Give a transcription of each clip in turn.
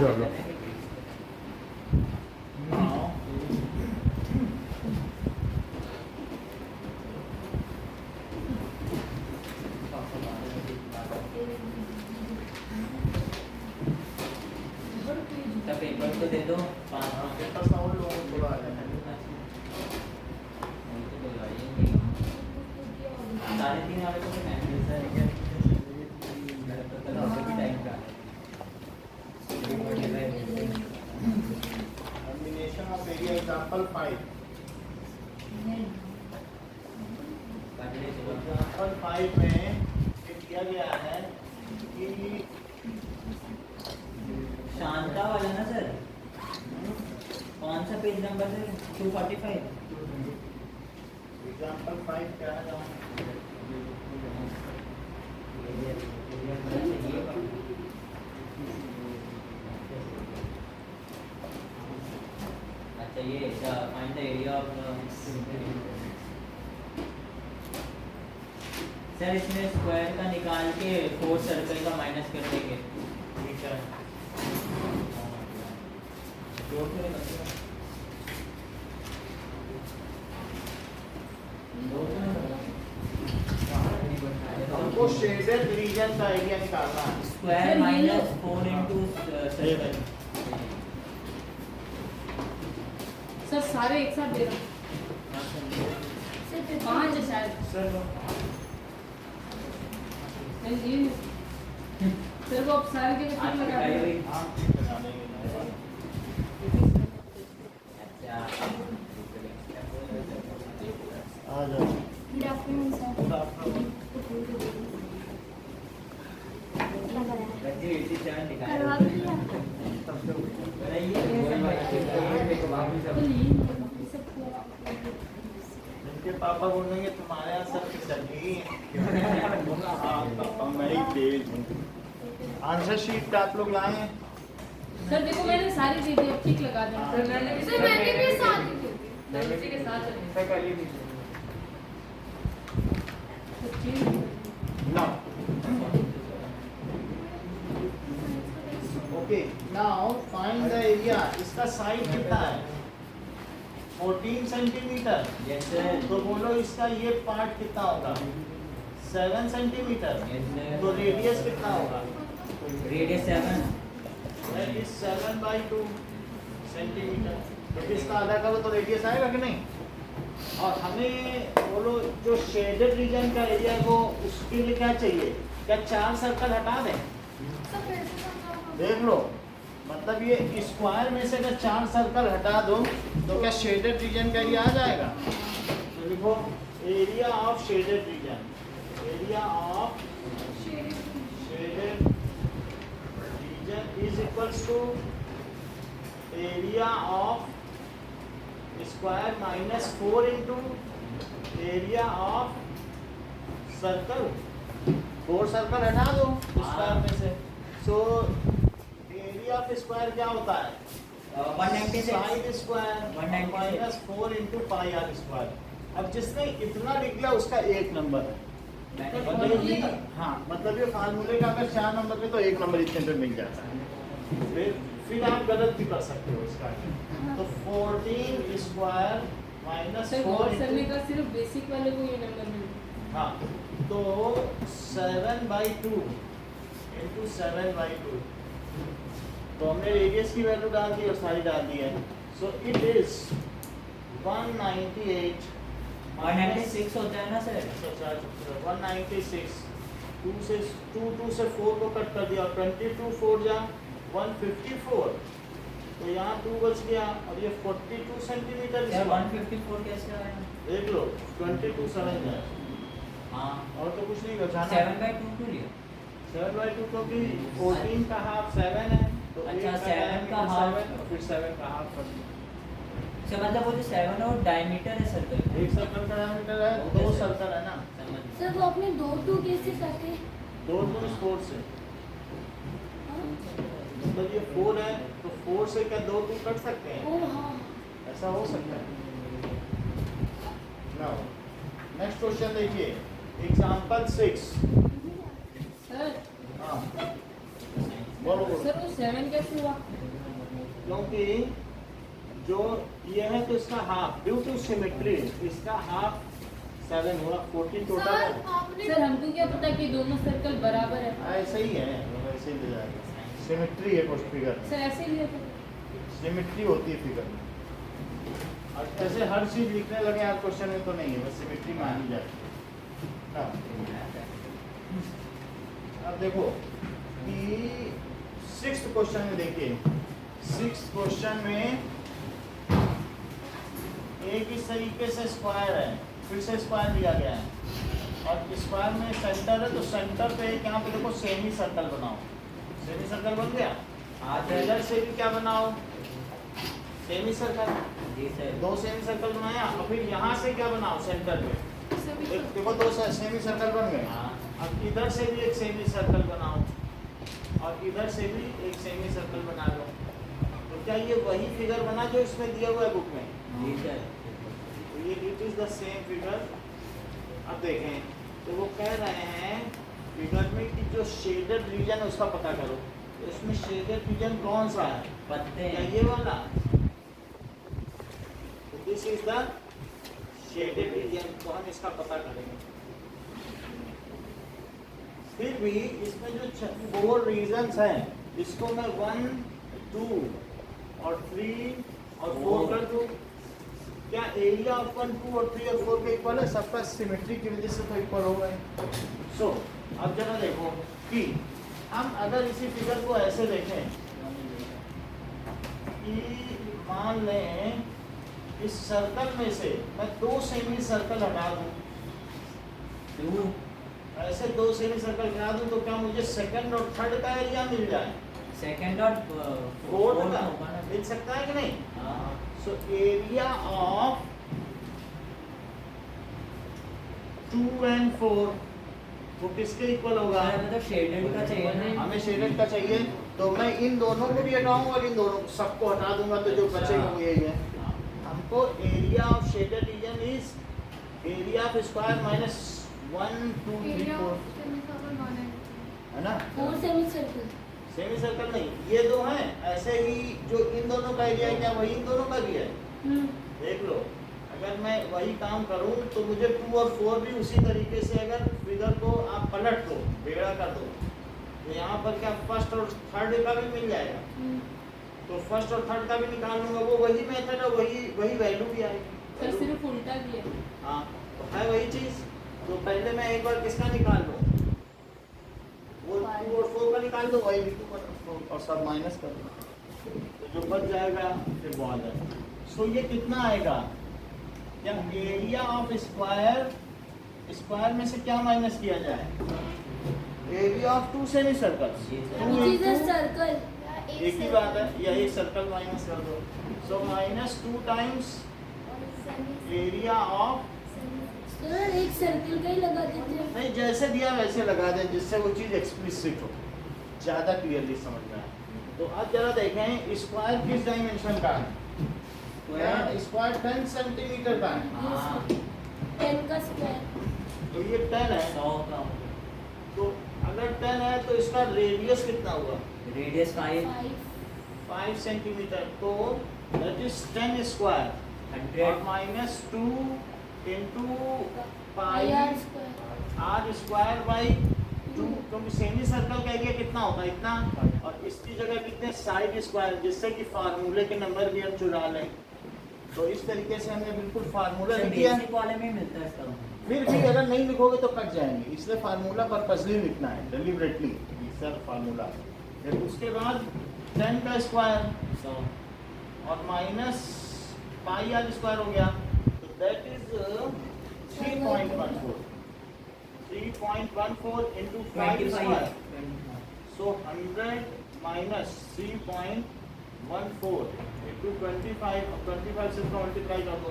चलो पेपर तो दे दो पेपर साउंड लोगों को थोड़ा आ जाता है। साढ़े 3 वाले को तो टाइम मिलता है भी टाइम का combination of area example 5 example 5 में ये दिया गया है कि शांता वाला ना सर कौन सा पेज नंबर है 245 एग्जांपल 5 क्या है अच्छा ये find the area of sir इसमें स्क्वायर का निकाल के 4 सर्कल का माइनस कर देंगे ठीक है जोड़ के हमको शेडेड रीजन का एरिया निकालना है square minus 4 into circle sir सारे एक साथ दे रहा हूँ। पाँच है शायद सर नहीं ये सर वो अब सारे के आप लगा लगाई दो। हुई आप बना देंगे अच्छा आ जाओ good afternoon sir good afternoon बच्चे इसी चरण दिखाए करवा भी लिया इनके पापा बोलेंगे तुम्हारे यहाँ सब चली मैं तेज आंसर शीट आप लोग लाए हैं सर देखो मैंने सारी दे दी अब ठीक लगा दें सर मैंने सर मैंने भी साथ ही दी। उसी के साथ चलेंगे Now, okay. Now find the area. इसका साइड कितना है? 14 सेंटीमीटर. Yes, sir. तो बोलो इसका ये पार्ट कितना होगा? 7 सेंटीमीटर. Yes, sir. तो रेडियस कितना होगा? Radius 7 That is 7/2 centimetre. तो इसका आधा करो तो रेडियस आएगा कि नहीं? और हमें बोलो जो शेडेड रीजन का एरिया है वो उसके लिए क्या चाहिए? क्या 4 सर्कल हटा दें? सर फिर से समझाओ। देख लो मतलब ये स्क्वायर में से अगर 4 सर्कल हटा दो तो क्या शेडेड रीजन का एरिया आ जाएगा? तो लिखो area of shaded region. Area of shaded region is equals to area of square minus 4 into area of circle. 4 circle हटा दो स्क्वायर में से. सो एरिया ऑफ स्क्वायर क्या होता है? 196 side square 196 minus 4 into pi are square. अब जिसने इतना लिख लिया उसका 1 नंबर है. मतलब ये हाँ मतलब ये फार्मूले का अगर 4 नंबर पे तो 1 नंबर इतने पे मिल जाता है. फिर आप गलत भी कर सकते हो इसका. तो 14 स्क्वायर माइनस सर 4 गौर करने का सिर्फ बेसिक वाले को ये नंबर मिलता हाँ तो 7/2 इंटू 7/2. तो हमने रेडियस की वैल्यू डाल दी और सारी डाल दी है. So it is 198. 196 होता है ना सर 196. 2 से 4 को कट कर दिया और 22 4 जा 154. तो यहाँ 2 बच गया और ये 42 सेंटीमीटर. सर 154 कैसे आया देख लो 22 7 है हाँ और तो कुछ नहीं बचा. 7/2 क्यों लिया 7/2 क्योंकि 14 का हाफ 7 है. तो अच्छा, एक 7 का हाफ. 7 और फिर 7 का हाफ कर दिया. सर मतलब वो जो 7 और डायमीटर है सर्कल एक सर्कल का डायमीटर है 2 सर्कल है ना. समझ सर वो अपने 2 कैसे करते? 2 4 से मतलब ये 4 है तो 4 से क्या 2 कट सकते हैं. ओ हाँ ऐसा हो सकता है. नाउ नेक्स्ट क्वेश्चन देखिए एग्जांपल 6. सर हाँ बोलो सर वो 7 कैसे हुआ? क्योंकि जो ये है तो इसका हाफ ड्यू टू सिमेट्री इसका हाफ 7 हुआ 14 टोटल सर है। आपने सर हमको क्या पता कि दोनों सर्कल बराबर है? ऐसे ही है वैसे ही ले जाएगा सिमेट्री है कुछ फिगर में सर ऐसे ही लिया था। सिमेट्री होती है फिगर में और ऐसे हर चीज लिखने लगे आप क्वेश्चन में तो नहीं है बस सिमेट्री मानी जाती है। अब देखो कि 6th क्वेश्चन में देखिए 6th क्वेश्चन में एक ही तरीके से स्क्वायर है फिर से स्क्वायर दिया गया है और स्क्वायर में सेंटर है तो सेंटर पे यहाँ पे देखो सेमी सर्कल बनाओ सेमी सर्कल बन गया आज इधर से भी क्या बनाओ सेमी सर्कल जी सर 2 सेमी सर्कल बनाया और फिर यहाँ से क्या बनाओ सेंटर पे सभी एक देखो 2 सेमी सर्कल बन गए हाँ अब इधर से भी एक सेमी सर्कल बनाओ और इधर से भी एक सेमी सर्कल बना लो तो क्या ये वही फिगर बना जो इसमें दिया हुआ है बुक में जी सर तो ये it is the same figure. अब देखें तो वो कह रहे हैं फिगर में कि जो शेडेड रीजन है उसका पता करो तो इसमें शेडेड रीजन कौन सा है पत्ते क्या ये वाला this is the shaded region तो हम इसका पता करेंगे। फिर भी इसमें जो 4 रीजन्स हैं इसको मैं 1 2 और 3 और 4 कर दूं क्या एरिया ऑफ 1 2 और 3 और 4 के इक्वल है सबका सिमेट्री की वजह से तो इक्वल हो गए। सो अब जरा देखो कि हम अगर इसी फिगर को ऐसे देखें कि मान लें इस सर्कल में से मैं 2 सेमी सर्कल हटा दूं 2 ऐसे 2 सेमी सर्कल हटा दूं तो क्या मुझे सेकंड और थर्ड का एरिया मिल जाए सेकंड और फोर्थ का होगा ना मिल सकता है कि नहीं। हाँ सो एरिया ऑफ 2 and 4 वो किसके इक्वल होगा सर मतलब शेडेड का चाहिए ना हमें शेडेड का चाहिए तो मैं इन दोनों को भी हटाऊंगा और इन दोनों सबको हटा दूंगा तो जो बचेगा वो यही है। हमको area of shaded region is area of square minus 1 2 3 area 4 of semi circle बना है ना 4 सेमी सर्कल सेमी सर्कल नहीं ये 2 हैं ऐसे ही जो इन दोनों का एरिया है क्या वही इन दोनों का भी है देख लो अगर मैं वही काम करूं तो मुझे 2 और 4 भी उसी तरीके से अगर फिगर को आप पलट दो बेड़ा कर दो तो यहाँ पर क्या फर्स्ट और थर्ड का भी मिल जाएगा तो फर्स्ट और थर्ड का भी निकाल लूंगा वो वही मेथड है वही वैल्यू भी सर आएगी सिर्फ उल्टा किया। हाँ तो है वही चीज तो पहले मैं एक बार किसका निकाल लूँ वो 2 और 4 का निकाल दो वही 2 और सब माइनस कर दो तो जो बच जाएगा फिर बॉल है। सो ये कितना आएगा क्या एरिया ऑफ स्क्वायर में से क्या माइनस किया जाए एरिया ऑफ 2 सेमी सर्कल्स जी sir. 2 which is a into circle एक ही बात है या एक सर्कल माइनस कर दो so minus 2 times area of sir एक सर्कल का ही लगा देते हैं नहीं जैसे दिया वैसे लगा दें जिससे वो चीज़ एक्सप्लिसिट हो ज़्यादा क्लियरली समझ में आए। तो अब जरा देखें स्क्वायर किस डायमेंशन का है स्क्वायर 10 सेंटीमीटर का है हाँ 10 का स्क्वायर तो ये 10 है 100 का तो अगर 10 है तो इसका रेडियस कितना हुआ रेडियस 5 5 5 सेंटीमीटर तो दैट इज 10 स्क्वायर 100 और minus 2 into pi are square r square by 2 क्योंकि सेमी सर्कल का एरिया कितना होगा इतना और इसकी जगह कितने साइड स्क्वायर जिससे कि फार्मूले के नंबर भी हम चुरा लें तो इस तरीके से हमने बिल्कुल फार्मूला लिख दिया। बेसिक वाले में मिलता है इसका फिर भी अगर नहीं लिखोगे तो कट जाएंगे इसलिए फार्मूला पर्पसली लिखना है डेलिबरेटली सर फार्मूला फिर उसके बाद 10 का स्क्वायर 100 और माइनस पाई आर स्क्वायर हो गया तो that is 3.14 into 5 square 25 so 100 minus 3.14 into 25 25 से मल्टीप्लाई कर दो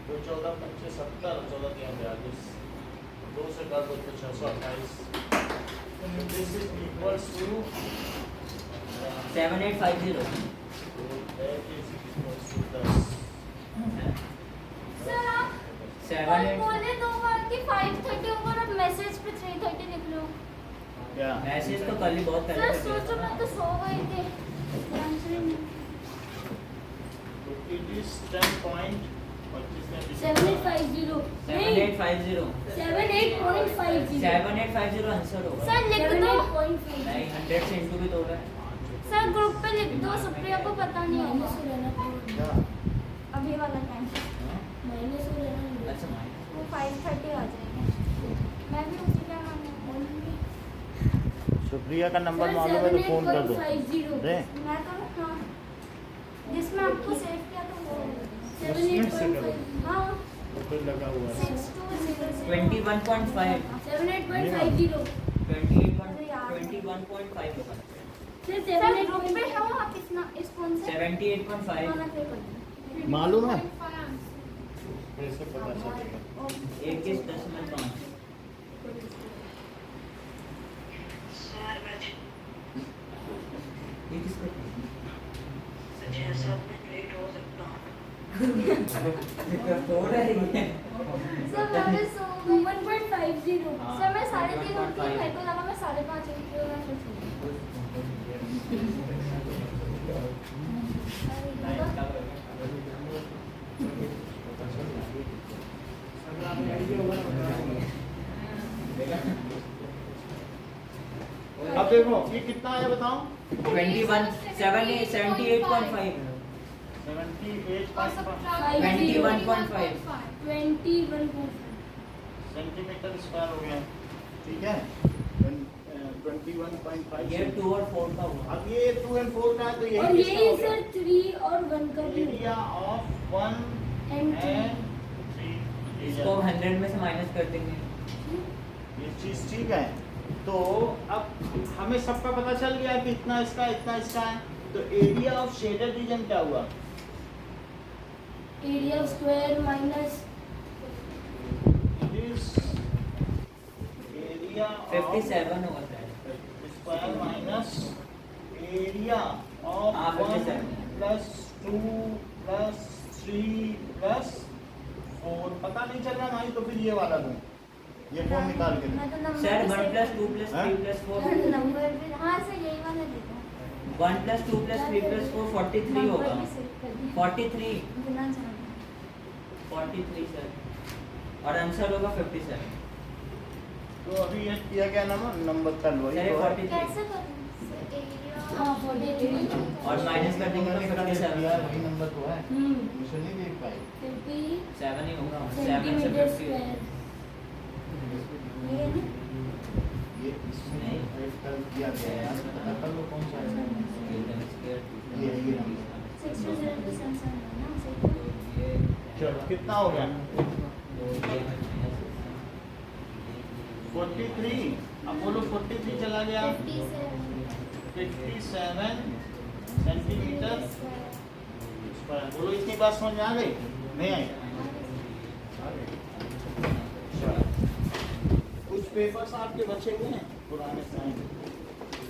तो 14 25 70 14 42 2 से कर दो तो 628 this is equals to 7850 that is equals to 10 sir आप 7 बोले 2 बार कि 530 ऊपर और मैसेज पे 330 लिख लो क्या मैसेज तो कल ही बहुत पहले सर कर दिया सोचो था। मैं तो सो गई थी आंसर ही नहीं। तो इट इज 10.25 7850 नहीं 7850 78.50 7850 आंसर होगा। सर लिख दो नहीं 100 से इंटू भी तो हो रहा है। सर ग्रुप पे लिख दो सुप्रिया को पता नहीं होगा क्या अभी वाला टाइम हाँ? मैंने सो रहना अच्छा माइनस वो 5:30 आ जाएगा मैं भी उसी का सुप्रिया का नंबर मालूम है तो फोन कर दो दे मैं तो हाँ जिसमें आपको सेव किया था वो उसमें से 78.5 हाँ ऊपर लगा हुआ है 6200 21.5 78.50 21.5 होगा। सर ग्रुप पे है वो आप इस फोन से 78.5 खाना पे कर दो मालूम है कैसे पता चलेगा 21.5 ये किसका हो रहा है ये? सर मैं भी सो 1.50 हाँ, सर मैं 3:30 उठती हूँ 1.5 मेरे को लगा मैं 5:30 उठती हूँ मैं फिर सो अब देखो ये कितना आया बताओ 21 78.5 21.5 21.5 सेंटीमीटर स्क्वायर हो गया ठीक है 21.5 ये 2 और 4 का हुआ। अब ये 2 and 4 का है तो और यही ये सर 3 और 1 का भी एरिया ऑफ 1 And and 3 इसको 100 में से माइनस कर देंगे। ये चीज ठीक है तो अब हमें सबका पता चल गया कि इतना इसका है तो एरिया ऑफ शेडेड रीजन क्या हुआ area of square minus is area 57 होगा शायद। स्क्वायर माइनस एरिया ऑफ हाँ, 1 57 प्लस 2 प्लस 3 प्लस 4 पता नहीं चल रहा भाई तो फिर ये वाला दूं ये फोन निकाल के मैं तो नंबर सर भी 1 save plus 2 plus 3 plus 4 number भी हाँ सर यही वाला देता 1 प्लस 2 प्लस 3 प्लस 4 43 होगा। 43 गुना चाहता 43 सर और आंसर होगा 57। तो अभी ये किया गया नंबर कल वही सर ये तो है। 43 कैसे करूं एरिया हाँ 43 और माइनस कर देंगे तो 57 वही नंबर तो है मुझे नहीं देख पाई 7 ही होगा 7 से सेंटीमीटर 50 स्क्वायर ये ना ये इसमें ऐड कर दिया गया है पता कर लो कौन सा है ये नंबर 60% है ना सही चलो कितना हो गया 43 अब बोलो 43 चला गया 57 सेंटीमीटर स्क्वायर बोलो इतनी बात समझ में आ गई नहीं आई कुछ पेपर्स आपके बचे हुए हैं पुराने साइन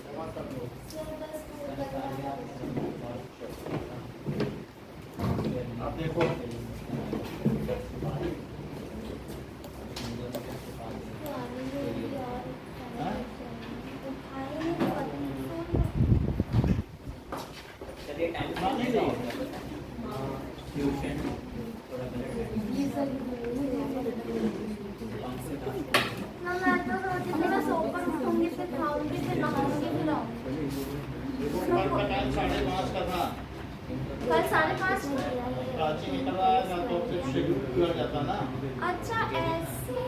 जमा कर दो अब देखो चलिए टाइम नहीं ट्यूशन थोड़ा ये सर मैं तो सोची थी मैं सोकर उठूंगी फिर खाऊंगी फिर नहाऊंगी फिर आऊंगी देखो कल का टाइम 5:30 का था कल 5:30 किया ये प्राची निकला आएगा तो फिर शेड्यूल बिगड़ जाता ना अच्छा ऐसे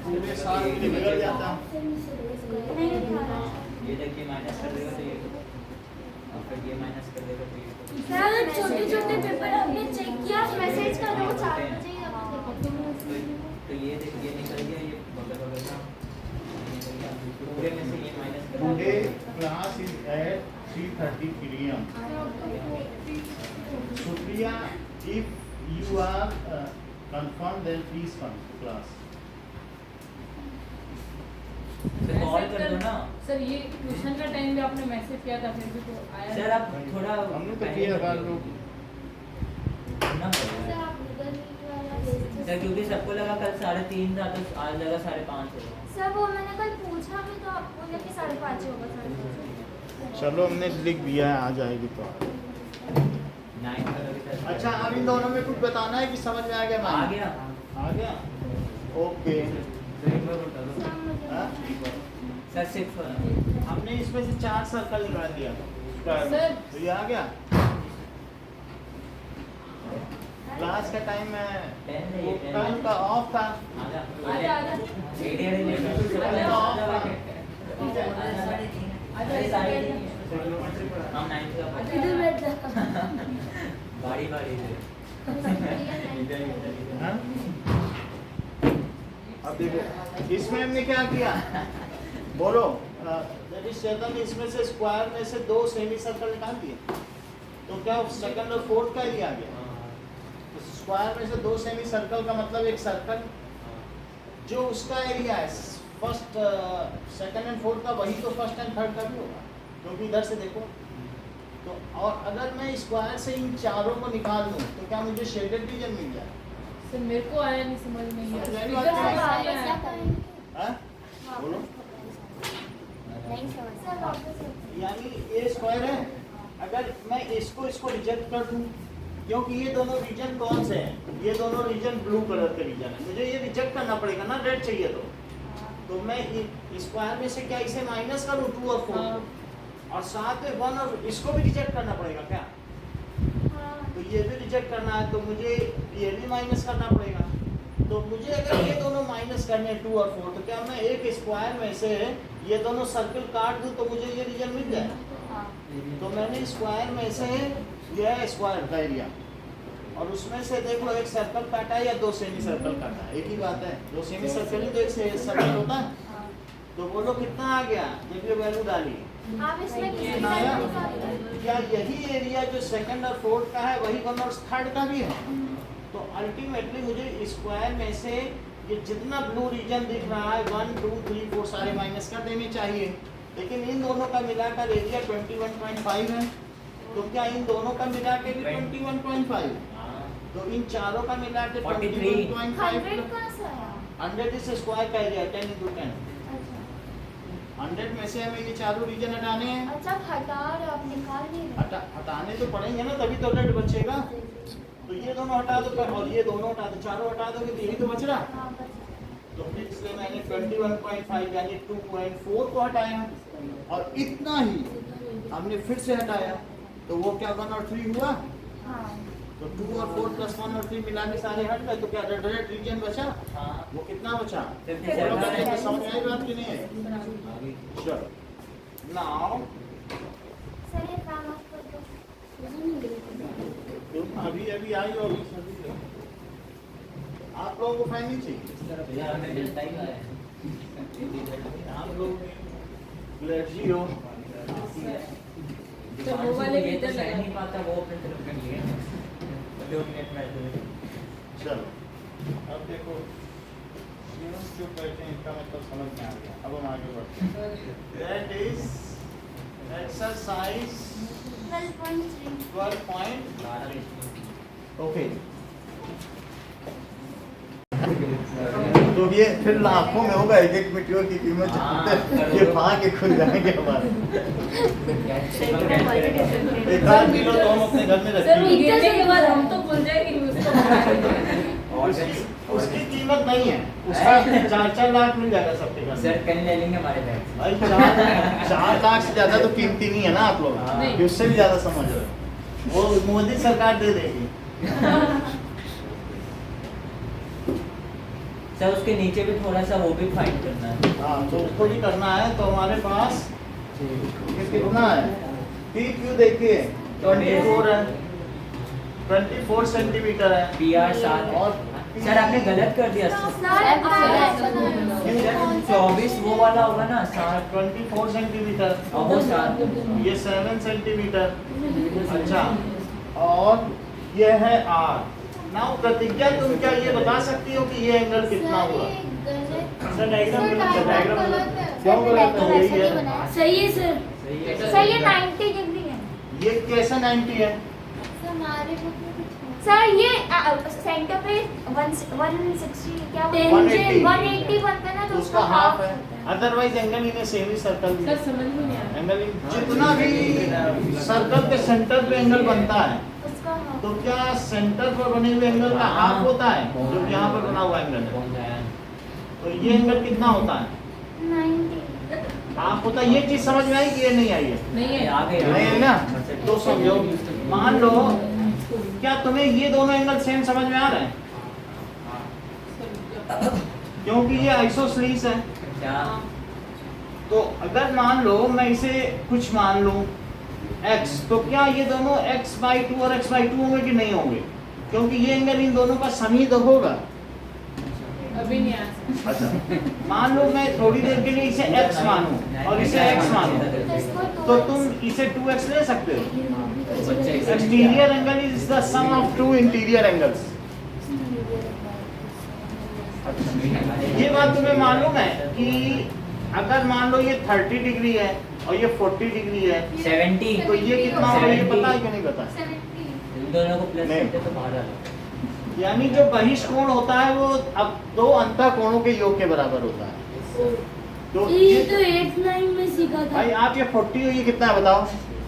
पूरे साल के लिए बिगड़ जाता नहीं उठा रहा ये देखिए माइनस कर देगा तो ये और फिर ये माइनस कर देगा तो ये सर छोटे छोटे पेपर हमने चेक किया मैसेज कर दो 4 बजे ही आपको देखो तो ये देखिए ये निकल गया ये बगल बगल का ये निकल गया पूरे में से ये माइनस कर today class is at 3:30 p.m. Supriya, if you are confirmed, then please come to class. तो कॉल कर दो ना सर ये ट्यूशन का टाइम भी आपने मैसेज किया था फिर भी तो आया सर आप थोड़ा हमने तो किया बार लोग ना सर आप गूगल मीट वाला भेज सर क्योंकि सबको लगा कल 3:30 था तो आज लगा 5:30 होगा सर वो मैंने कल पूछा भी तो आप 5 ही होगा, 5.5। चलो हमने लिख दिया है, आ जाएगी तो। 9 करोगे सर। अच्छा, अब इन दोनों में कुछ बताना है कि समझ में आ गया? आ गया। आ गया, ओके। हाँ? सर सिर्फ हमने इसमें से 4 सर्कल निकाल दिया सर। तो ये आ गया। क्लास का टाइम है, 10 नहीं, वो 10 टाइम का ऑफ था। आजा आजा, आजा। हम 9 का इधर बैठ जा। बारी बारी से हाँ? अब देखो इसमें हमने क्या किया, बोलो। चेतन, इसमें से स्क्वायर में से 2 सेमी सर्कल निकाल दिए, तो क्या सेकंड और फोर्थ का ही आ गया? तो स्क्वायर में से 2 सेमी सर्कल का मतलब एक सर्कल जो उसका एरिया है फर्स्ट सेकंड एंड फोर्थ का, वही तो फर्स्ट एंड थर्ड का भी होगा, क्योंकि इधर से देखो तो। और अगर मैं स्क्वायर से इन चारों को निकाल दूं तो क्या मुझे शेडेड रीजन मिल जाए? सर मेरे को आया नहीं, समझ नहीं समझ आया। आई फिगर बात? समझ वापस नहीं आया। क्या करेंगे? हाँ? बोलो। नहीं समझ सर, वापस यानी ए स्क्वायर है, अगर मैं इसको रिजेक्ट कर दूं, क्योंकि ये दोनों रीजन कौन से हैं? ये दोनों रीजन ब्लू कलर के रीजन है, मुझे ये रिजेक्ट करना पड़ेगा ना, रेड चाहिए तो मैं स्क्वायर में से क्या इसे माइनस करूं 2 और 4 हाँ। और साथ में 1 और इसको भी रिजेक्ट करना पड़ेगा क्या? तो ये भी रिजेक्ट करना है तो मुझे ये भी माइनस करना पड़ेगा। तो मुझे अगर ये दोनों माइनस करने हैं 2 और 4, तो क्या मैं एक स्क्वायर में से ये दोनों सर्कल काट दूं तो मुझे ये रीजन मिल जाए? तो मैंने स्क्वायर में से यह स्क्वायर का एरिया और उसमें से देखो एक सर्कल काटा है या 2 सेमी सर्कल काटा है, एक ही बात है। 2 सेमी सर्कल ही तो एक सर्कल होता है। तो बोलो कितना आ गया जब ये वैल्यू डाली? आप इसमें किसी कितना का आया? निकाल क्या यही एरिया जो सेकंड और फोर्थ का है वही 1 और थर्ड का भी है? तो अल्टीमेटली मुझे स्क्वायर में से ये जितना ब्लू रीजन दिख रहा है 1 2 3 4 सारे माइनस कर देने चाहिए, लेकिन इन दोनों का मिलाकर एरिया 21.5 है। तो क्या इन दोनों का मिला के भी 21.5? तो इन चारों का मिला के 43. 21.5 100 कहाँ से आया? 100 इस स्क्वायर का एरिया 10 into 10। अच्छा 100 में से हमें ये चारों रीजन हटाने हैं। अच्छा, आप हटा रहे हो, आप निकाल नहीं रहे। हटाने तो पड़ेंगे ना, तभी तो रेड बचेगा। तो ये दोनों हटा दो और ये दोनों हटा दो, चारों हटा दोगे तो यही तो बच रहा। हाँ, बस। तो फिर इसलिए मैंने 21.5 यानी 2.4 को हटाया और इतना ही हमने फिर से हटाया, तो वो क्या 1 और 3 हुआ? हाँ। तो 2 और 4 प्लस 1 और 3 मिला के सारे हट गए, तो क्या रेड रेड रीजन बचा? हाँ वो कितना बचा? 57 तो समझ आई बात कि नहीं है? चलो नाउ सर ये काम आप कर दो। तुम अभी अभी आई हो, आप लोगों को फाइन नहीं चाहिए? यार हमें मिलता ही है। आप लोग एलर्जी हो। तो वो वाले भी ये तो इधर सह लगा। नहीं पाता, वो अपने तरफ कर लिए 2 मिनट में। चलो अब देखो, चुप बैठे इसका मतलब समझ में आ गया। अब हम आगे बढ़ते हैं। That is exercise 12.3। 12. ओके, तो ये फिर लाखों में होगा, एक मीटर की कीमत ये पा के खुल जाएंगे हमारे। 1 किलो तो हम अपने घर में सर वो रखेंगे। गिरने के बाद हम तो भूल जाएंगे उसको। उसकी कीमत नहीं है, उसका 4-4 लाख मिल जाएगा सबके घर। सर कल ले लेंगे हमारे बैंक भाई 4 लाख से ज्यादा तो कीमती नहीं है ना आप लोग, नहीं। कि उससे भी ज्यादा समझ रहे हो। वो मोदी सरकार दे देगी। सर उसके नीचे भी थोड़ा सा वो भी फाइंड करना है। हाँ, तो उसको भी करना है। तो हमारे पास ये कितना है? पी क्यू देखिए 24 है, 24 सेंटीमीटर है। PR 7 और सर आपने गलत कर दिया सर। 24 वो वाला होगा ना 7 24 सेंटीमीटर और वो 7 ये 7 सेंटीमीटर। अच्छा, और ये है R। नाउ प्रतिज्ञा, तुम क्या ये बता सकती हो कि ये एंगल कितना हुआ? सर डायग्राम गलत है। क्यों गलत है? यही है। सही है सर। सही है सही है, 90 डिग्री है। ये कैसा 90 है? हमारे बुक में कुछ सर ये सेंटर पे 160 क्या 180 180 बनता है ना तो उसका हाफ है, otherwise angle in semi circle sir समझ में नहीं आया। एंगल जितना भी सर्कल के सेंटर पे एंगल बनता है उसका हाफ तो क्या सेंटर पर बने हुए एंगल का हाफ होता है जो यहाँ पर बना हुआ एंगल है, तो ये एंगल कितना होता है 90 हाफ होता है। ये चीज समझ में आई कि ये नहीं आई है? नहीं है। नहीं है ना, तो समझो मान लो क्या तुम्हें ये दोनों एंगल सेम समझ में आ रहे हैं क्योंकि ये आइसोसेलेस है। क्या तो अगर मान लो मैं इसे कुछ मान लूं x, तो क्या ये दोनों x/2 और x/2 होंगे कि नहीं होंगे? क्योंकि ये एंगल इन दोनों का सम ही तो होगा। अभी नहीं आया। अच्छा मान लो मैं थोड़ी देर के लिए इसे x मानूं और इसे x मानूं तो तुम इसे 2x ले सकते हो। Exterior angle is the sum of two interior angles. ये बात तुम्हें मालूम है कि अगर मान लो ये 30 डिग्री है और ये 40 डिग्री है 70 तो ये कितना होगा ये पता है कि नहीं पता? 70 इन दोनों को प्लस नहीं। करते तो बाहर आ जाता। यानी जो बहिष्कोण होता है वो अब दो अंतःकोणों के योग के बराबर होता है। तो ये तो 8-9 में सीखा था भाई आप ये 40 और ये कितना है बताओ?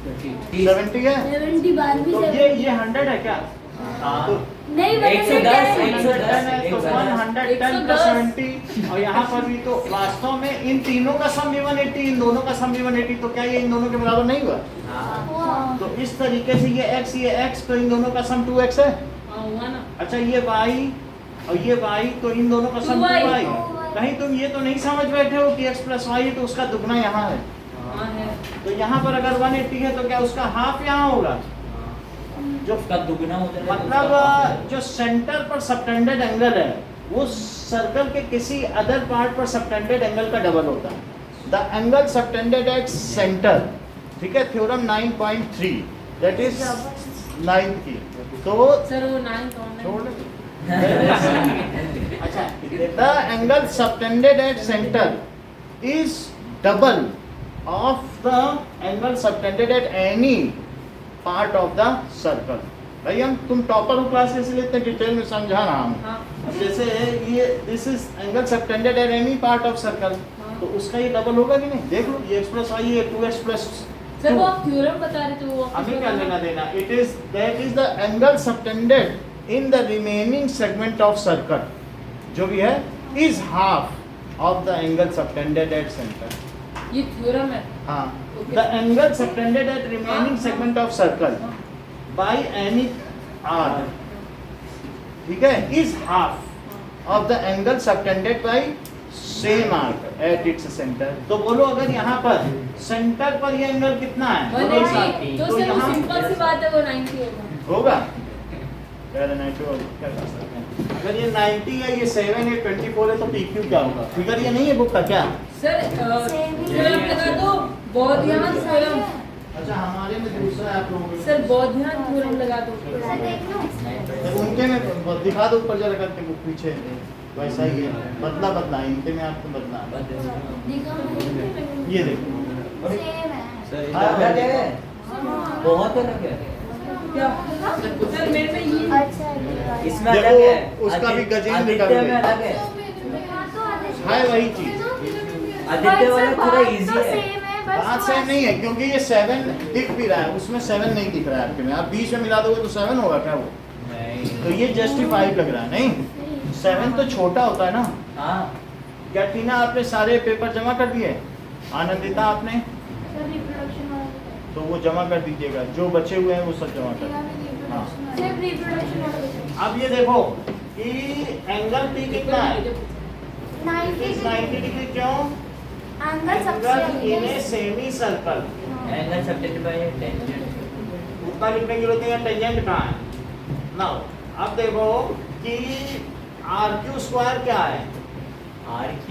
30 70 है 70 बार भी तो ये 100 है क्या? हाँ। तो नहीं 110 110 है तो 110 plus 110 70 और यहाँ पर भी तो वास्तव में इन तीनों का सम भी 180 इन दोनों का सम भी 180 तो क्या ये इन दोनों के बराबर नहीं हुआ? हाँ। तो इस तरीके से ये x तो इन दोनों का सम 2x है। हाँ, हुआ ना। अच्छा ये y और ये y तो इन दोनों का सम 2y 2y। कहीं तुम ये तो नहीं समझ बैठे हो कि x plus y है तो उसका दुगना यहाँ है, हाँ है। तो यहाँ पर अगर 180 है तो क्या उसका हाफ यहाँ होगा? जो उसका दुगना होता है मतलब जो सेंटर पर सबटेंडेड एंगल है वो सर्कल के किसी अदर पार्ट पर सबटेंडेड एंगल का डबल होता है। The angle subtended at centre, ठीक है, थ्योरम 9.3 दैट इज 9th की। तो सर वो 9 कौन है? छोड़ अच्छा the angle subtended at centre is double of the angle subtended at any part of the circle. भाई हम तुम टॉपर हो क्लास इसलिए इतने डिटेल में समझा रहा हूँ। हाँ। अब जैसे ये this is angle subtended at any part of circle तो उसका ये डबल होगा कि नहीं? देख लो ये x प्लस y है 2x प्लस सर वो आप थ्योरम बता रहे थे वो हमें क्या लेना देना? It is that is the angle subtended in the remaining segment of circle जो भी है is half of the angle subtended at centre. ये थ्योरम है। हाँ, the angle subtended at remaining segment of circle by any arc, ठीक है, is half of the angle subtended by same arc at its center। तो बोलो अगर यहाँ पर सेंटर पर ये एंगल कितना है? 180 तो तो सर वो यहाँ सिंपल सी बात है वो 90 होगा। होगा क्या 90 होगा? क्या कर सकते हैं? अगर ये 90 है ये 7 है 24 है तो PQ क्या होगा? फिगर ये नहीं है बुक का क्या? सर थ्योरम लगा दो बौद्धियान थ्योरम। अच्छा हमारे में दूसरा है आप लोगों के सर बौद्धियान थ्योरम लगा दो। सर देख लो तो उनके में दिखा दो ऊपर जरा करके बुक पीछे वैसा ही है, बदला इनके में आपको बदला दिखा ये देखो सेम है अलग है, बहुत अलग है। क्या सर मेरे में ये अच्छा है इसमें अलग है, देखो उसका भी गजेंद्र आदित्य का भी में अलग है। है वही चीज। आदित्य वाला थोड़ा इजी है। सेम है बस बात सेम नहीं है क्योंकि ये 7 दिख भी रहा है उसमें 7 नहीं दिख रहा है आपके में, आप बीच में मिला दोगे तो 7 होगा क्या वो? नहीं। तो ये जस्टिफाइड लग रहा है नहीं, 7 तो छोटा होता है ना। हाँ क्या टीना आपने सारे पेपर जमा कर दिए? आनंदिता आपने? सर रिप्रोडक्शन वाला तो वो जमा कर दीजिएगा, जो बचे हुए हैं वो सब जमा कर दीजिए। हाँ। सर रिप्रोडक्शन वाला अब ये देखो कि एंगल P कितना है? 90 90 डिग्री। क्यों? एंगल सबसे angle in a semi circle. Angle subtended bye tangent. उतना लिखने की जरूरत नहीं है, टेंजेंट कहाँ है? नाउ अब देखो कि RQ स्क्वायर क्या है? RQ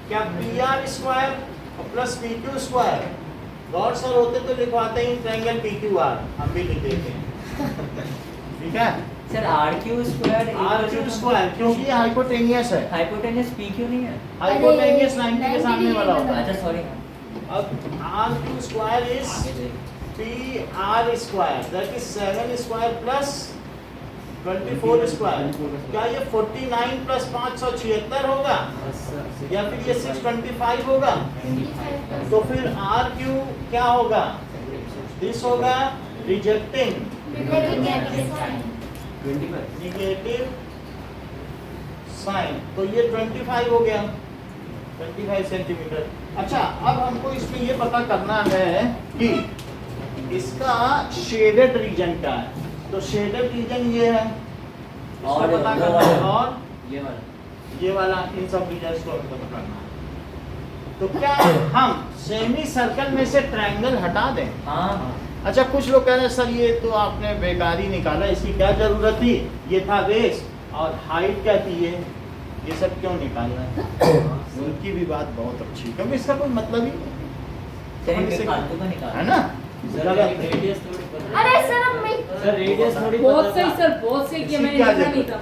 क्या PR स्क्वायर और प्लस PQ स्क्वायर? गौर सर होते तो लिखवाते हैं ट्रायंगल PQR, हम भी लिख देते हैं ठीक है। Sir RQ square RQ square क्योंकि ये हाइपोटेनियस है, हाइपोटेनस PQ नहीं है। हाइपोटेनियस 90 के सामने वाला होता है। अच्छा सॉरी। अब RQ square is PR square that is 7 square plus 24 square. क्या ये 49 प्लस 576 होगा या फिर ये 625 होगा? तो फिर आर क्यू क्या होगा? दिस होगा रिजेक्टिंग निगेटिव साइन। तो ये 25 हो गया, 25 सेंटीमीटर। अच्छा, अब हमको इसमें ये पता करना है कि इसका शेडेड रीजन क्या है। तो शेडेड रीजन ये है, इसको और पता वो करना है, वाला। और ये वाला, इन सब रीजन्स को हमको पता करना है। तो क्या हम सेमी सर्कल में से ट्रायंगल हटा दें? हाँ अच्छा, कुछ लोग कह रहे हैं सर ये तो आपने बेकार ही निकाला, इसकी क्या जरूरत थी, ये था बेस और हाइट क्या थी, ये सब क्यों निकालना है? उनकी भी बात बहुत अच्छी, क्योंकि इसका कोई मतलब ही नहीं। चलिए, हम इसे- फालतू का निकाल। है ना? अरे सर अब मैं सर रेडियस थोड़ी बहुत सही सर, बहुत सही किया, मैंने क्या लिखा नहीं देखो? था।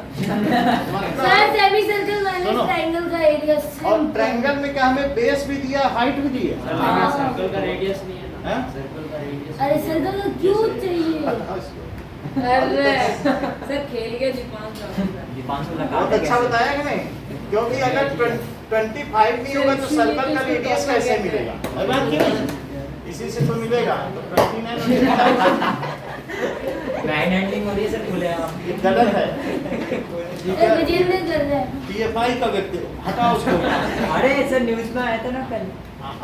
सर सेमी सर्कल माइनस सुनो। ट्रायंगल का एरिया और ट्रायंगल में क्या हमें बेस भी दिया, हाइट भी दी है? सर्कल का रेडियस नहीं है ना, हैं? सर्कल का रेडियस। अरे सर्कल का क्यों चाहिए? अरे सर खेल गया दीपांशु। दीपांशु लगा बहुत अच्छा बताया कि नहीं? क्योंकि अगर 25 नहीं होगा तो सर्कल का रेडियस कैसे मिलेगा? है बात कि नहीं? इसी से तो मिलेगा। तो 29 मिलेगा। मैन हैंडलिंग हो रही है सर, खुले आप। ये गलत है। अरे विजेंद्र कर रहा है। TFI का व्यक्ति, हटाओ उसको। अरे सर न्यूज में आया था ना कल।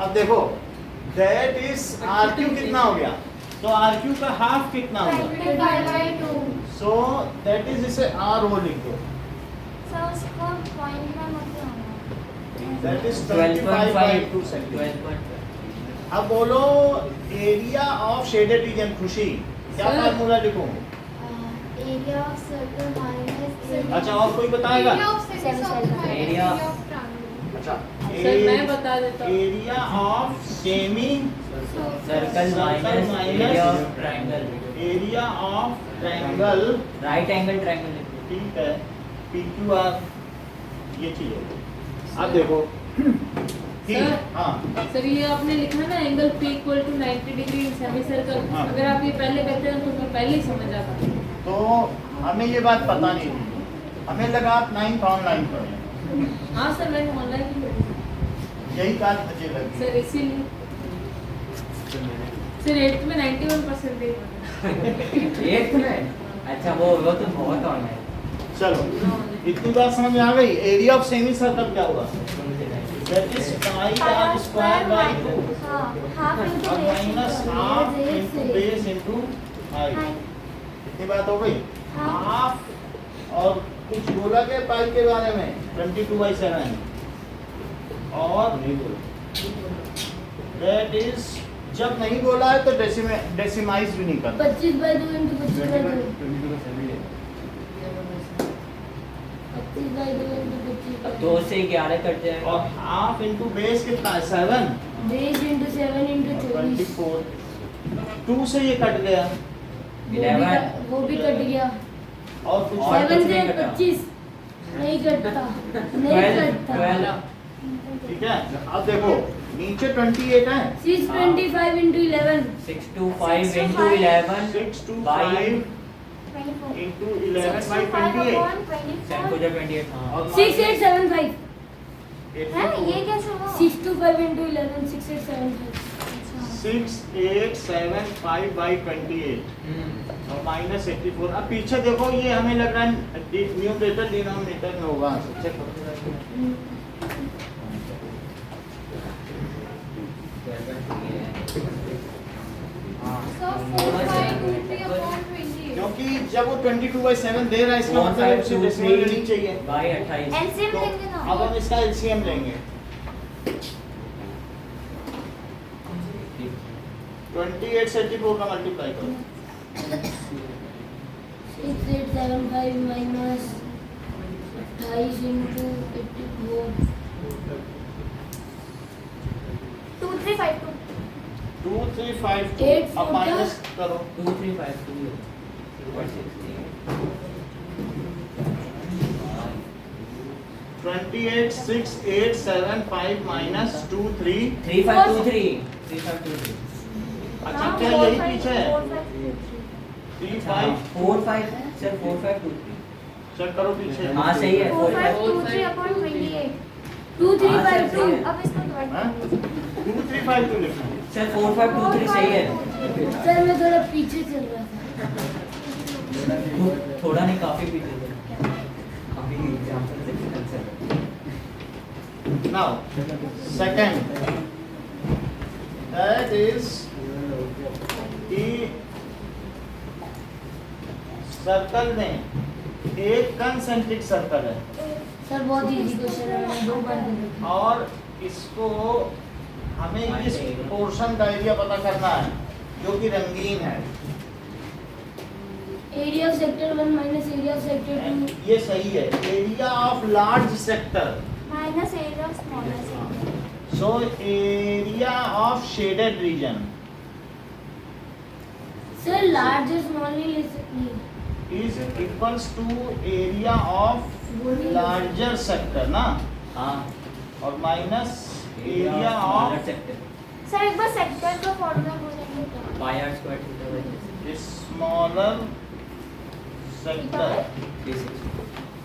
अब देखो, दैट इज RQ कितना हो गया? तो RQ का हाफ कितना होगा? 25/2 सो दैट इज, इसे R वो लिख दो। सर उसको पॉइंट में मत लाना। That is 25/2 centimetre. 12.5। अब बोलो एरिया ऑफ शेडेड रीजन। खुशी, क्या सर। फार्मूला लिखूं? एरिया ऑफ सर्कल माइनस अच्छा, और कोई बताएगा? एरिया अच्छा, सर मैं बता देता हूँ। Area of semi circle minus area of triangle. Area of triangle, right angle triangle. ठीक है, PQR, ये चीज होगी। अब देखो कि सर। हाँ, सर ये आपने लिखा ना angle P equal to 90 degree in semicircle. हाँ। अगर आप ये पहले कहते हैं तो मैं पहले ही समझ आता। तो हमें ये बात पता नहीं थी, हमें लगा आप 9th ऑनलाइन पढ़े, हाँ सर मैंने ऑनलाइन ही पढ़ी। यही बात मुझे लगी। सर इसीलिए सर 8th में 91% 8th में? अच्छा वो तो बहुत ऑनलाइन। चलो, इतनी बात समझ में आ गई। एरिया ऑफ सेमी सर्कल क्या होगा? That is pi r square by 2 हां हाफ इनटू और minus half into base into height. इतनी बात हो गई। हाँ। हाफ और कुछ बोला क्या पाई के बारे में? 22/7 और दैट इज, जब नहीं बोला है तो डेसिमाइज भी नहीं करना। 25/2 इनटू 25/2 25/2 इनटू अब 25/2 2 से 11 कट जाएगा। और हाफ इनटू बेस कितना है? 7 बेस इनटू 7 इनटू 24 24। 2 से ये कट गया 11 वो भी कट गया। और कुछ और 7 कुछ से नहीं कटा। 25 नहीं कटता, नहीं कटता। 12। ठीक है। अब देखो नीचे 28 है, 625 into 11 6 to 5 into 11 6 to by 5 24 into 11 by 28 10 को जब 28 हाँ। और 6875 है ये कैसे हुआ? 625 इनटू 11 6875 6875 by 28 और माइनस 84। अब पीछे देखो, ये हमें लग रहा है न्यूमरेटर डिनोमिनेटर में होगा। चेक करो। क्योंकि जब वो 22/7 दे रहा है, इसका मतलब उसे डेसिमल नहीं चाहिए। बाई 28। एलसीएम तो लेंगे ना। अब हम इसका एलसीएम लेंगे। 28 से 84 का मल्टीप्लाई करो। 6875 माइनस 28 इनटू 84 2352 2352 8 अब माइनस करो। 2352 286875 माइनस 23। 3523 अच्छा, क्या यही पीछे है? 35 45 सर 4523 चेक करो पीछे। हाँ सही है 4523/28 2352 अब इसको डिवाइड हाँ? कर 2352 लिखना। सर 4523 सही है। सर मैं थोड़ा पीछे चल रहा था। थोड़ा नहीं काफी पीछे थे। अभी एग्जांपल देखिए answer. Now, second, that is कि सर्कल में एक कंसेंट्रिक सर्कल है सर बहुत इजी क्वेश्चन है, मैंने 2 बार दे दिया। और इसको हमें इस पोर्शन का एरिया पता करना है जो कि रंगीन है। Area of sector 1 minus area of sector 2 ये सही है, area of large sector. Minus area of smaller sector. So area of shaded region sir large और स्मॉल नहीं ले सकती। is equals to area of larger sector ना, हाँ और माइनस एरिया ऑफ सर एक बार सेक्टर का फॉर्मूला बोलेंगे तो pi are square theta by smaller sector. 360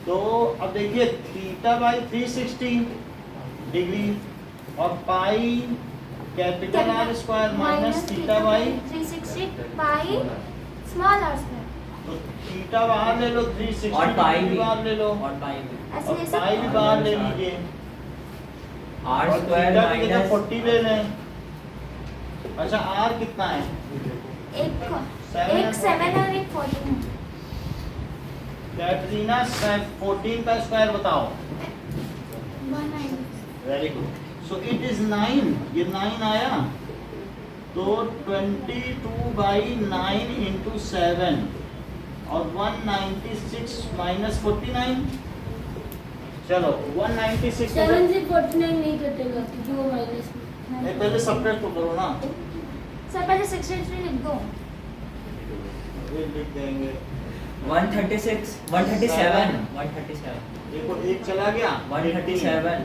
तो अब देखिए थीटा बाई 360 डिग्री और pi capital R square minus theta by 360 by small R square. तो थीटा बाहर ले लो 360 और पाई डिग्री भी बाहर ले लो और पाई भी ऐसे और ले पाई भी सकते बाहर ले लीजिए आर और स्क्वायर थीटा की जगह माइनस 40 ले लें। अच्छा आर कितना है? एक 7 और एक 14 कैटरीना 14 का स्क्वायर बताओ। 190 very good. So it is 9, ये 9 आया तो 22/9 into 7 और 196 minus 49। चलो 196 7 से 49 नहीं कटेगा क्योंकि वो माइनस में। नहीं, पहले सब्ट्रैक्ट तो करो ना। सर पहले 63 लिख दो। ये लिख देंगे 137 एक और एक चला गया 137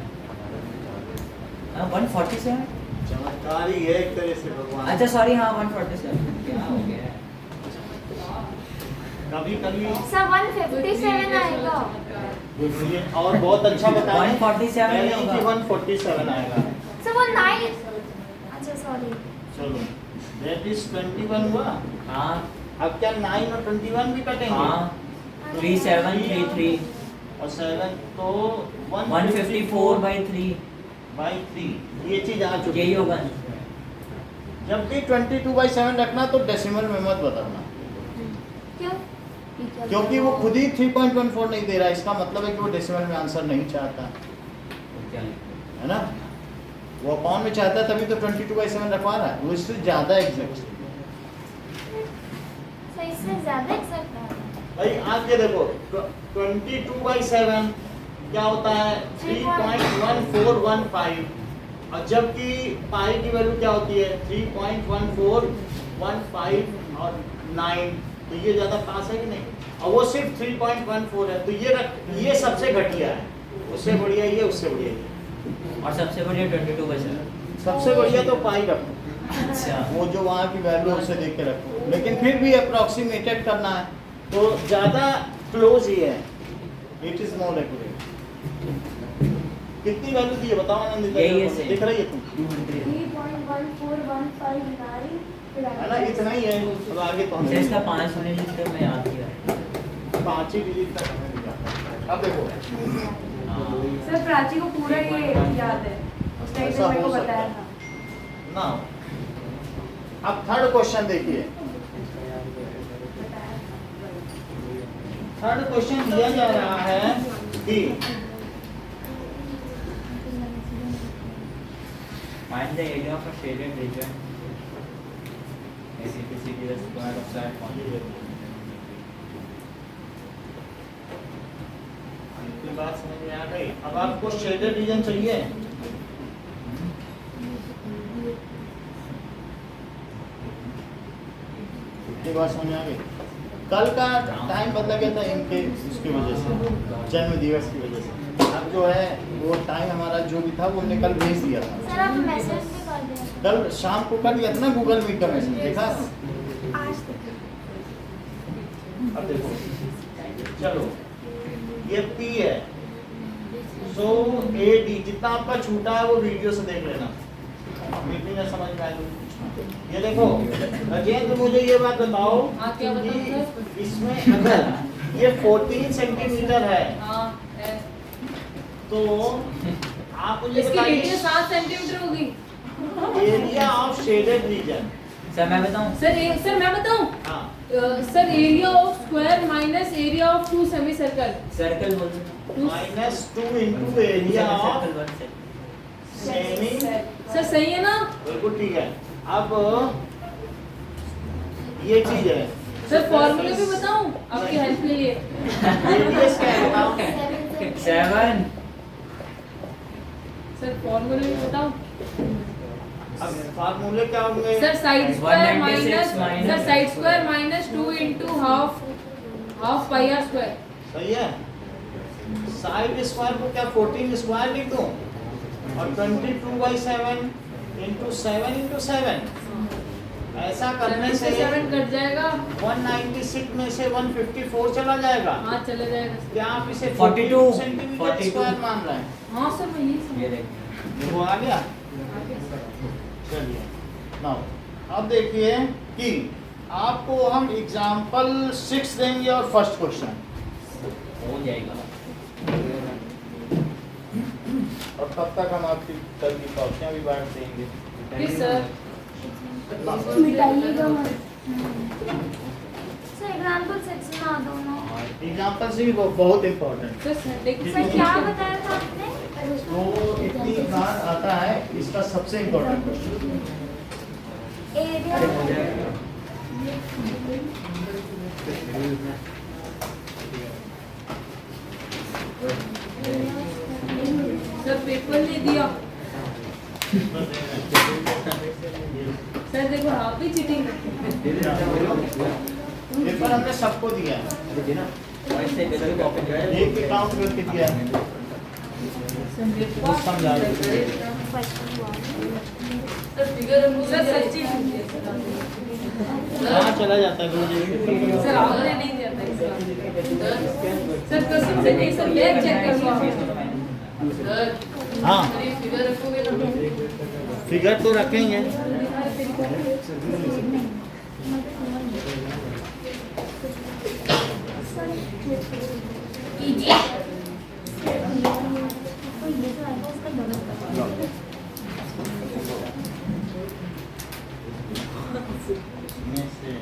147 चमत्कार ही है एक तरह से भगवान। अच्छा सॉरी हाँ 147 क्या हो गया है? कभी कभी सर 157 आएगा। ये और बहुत अच्छा बताया 147 पहले होगा। कि 147 आएगा। सर वो 9 अच्छा सॉरी चलो दैट इज 21 हुआ। हाँ अब क्या 9 और 21 भी कटेंगे? हाँ 3733 और 7 तो 154/3 by 3 ये चीज आ चुकी यही है। होगा। जब भी 22/7 रखना तो डेसिमल में मत बदलना क्यों? क्योंकि वो खुद ही 3.14 नहीं दे रहा, इसका मतलब है कि वो डेसिमल में आंसर नहीं चाहता है ना। वो अपॉन में चाहता है तभी तो 22/7 रखवा रहा है, वो इससे ज्यादा एग्जैक्ट। सर इससे ज्यादा एग्जैक्ट है। भाई आज ये देखो 22/7 क्या होता है 3.1415 और जबकि पाई की वैल्यू क्या होती है 3.1415 और 9, तो ये ज्यादा पास है कि नहीं। और वो सिर्फ 3.14 है तो ये सबसे घटिया है, उससे बढ़िया ये, उससे बढ़िया ये, और सबसे बढ़िया 22/7 सबसे बढ़िया तो पाई रखो। अच्छा वो जो वहाँ की वैल्यू उसे देख के रखो, लेकिन फिर भी अप्रोक्सीमेटेड करना है तो ज्यादा क्लोज ही है, इट इज मोर एक्यूरेट। कितनी वैल्यू दी है बताओ आनंदिता, यही है दिख रही है तुम 3.1415 है ना, इतना ही है। अब आगे तो अच्छा, इसका 5 होने जिसका मैं याद किया 5 ही डिजिट तक हमें दिया। अब देखो हाँ सर प्राची को पूरा ये याद है, उस टाइम ऐसा पे मेरे हो को सकता बताया है। था। ना अब थर्ड क्वेश्चन देखिए। थर्ड क्वेश्चन दिया जा रहा है कि find the area of a shaded region as if it is the square of that point. आपकी बात समझ में आ गई। अब आपको शेडेड रीजन चाहिए। आपकी बात समझ में आ गई। कल का टाइम बदला गया था इनके उसकी वजह से, जन्म दिवस की वजह से। अब जो है वो टाइम हमारा जो भी था वो हमने कल भेज दिया था। सर आप मैसेज भी कर दें। कल शाम को कर दिया था ना गूगल मीट का मैसेज, देखा? आज अब देखो चलो ये P है, सो AD जितना आपका छूटा है वो वीडियो से देख लेना, मीटिंग में समझ में आएगा। ये देखो राजेंद्र, मुझे ये बात बताओ हाँ, क्या बताऊं कि सर? इसमें अगर ये 14 सेंटीमीटर है हाँ है। तो आप मुझे इसकी बताइए रेडियस 7 सेंटीमीटर होगी। Area of shaded region. Sir मैं बताऊं? सर मैं बताऊं? हाँ sir area of square minus area of 2 semi circle. Circle बोल दो। -2 into area of semi. Sir सही है ना? बिल्कुल ठीक है। अब ये चीज है, सर फॉर्मूले भी बताऊं आपकी हेल्प के लिए? रेडियस क्या है बताओ? 7। सर फॉर्मूले भी बताऊं? अब फार्मूले क्या होंगे? Sir side square 196 minus sir side square minus 2 into half pi are square. सही है। साइड स्क्वायर को क्या 14 स्क्वायर लिख दूं और 22/7 इंटू 7 इंटू 7। ऐसा करने से 7 कट जाएगा। 196 में से 154 चला जाएगा। हाँ चले जाएगा। क्या आप इसे 42 सेंटीमीटर स्क्वायर मान रहे हैं? हाँ सर मैं यही ये समझ देखिए। वो आ गया। चलिए नाउ अब देखिए कि आपको हम एग्जांपल 6 देंगे और फर्स्ट क्वेश्चन, हो जाएगा। और तब तक हम आपकी कल की कॉपियां भी बांट देंगे। Please sir. मिटाइएगा मत। सर एग्जांपल 6 में आ दो ना। एग्जांपल से भी बहुत इंपॉर्टेंट। सर देखिए सर क्या बताया था आपने? तो इतनी बार आता है इसका सबसे important question. Area sir paper नहीं दिया। सर देखो आप भी चीटिंग करते हैं। पेपर हमने सबको दिया है, वैसे इधर भी कॉपी दिया है। एक भी काउंट करके दिया है। समझा रहे सर फिगर सर सच्ची कहाँ चला जाता है गुरुजी? सर आपने नहीं दिया था इसका। सर कसम से नहीं सर बैग चेक कर लो आप। सर हाँ ये फिगर रखोगे ना? फिगर तो रखेंगे। इसमें से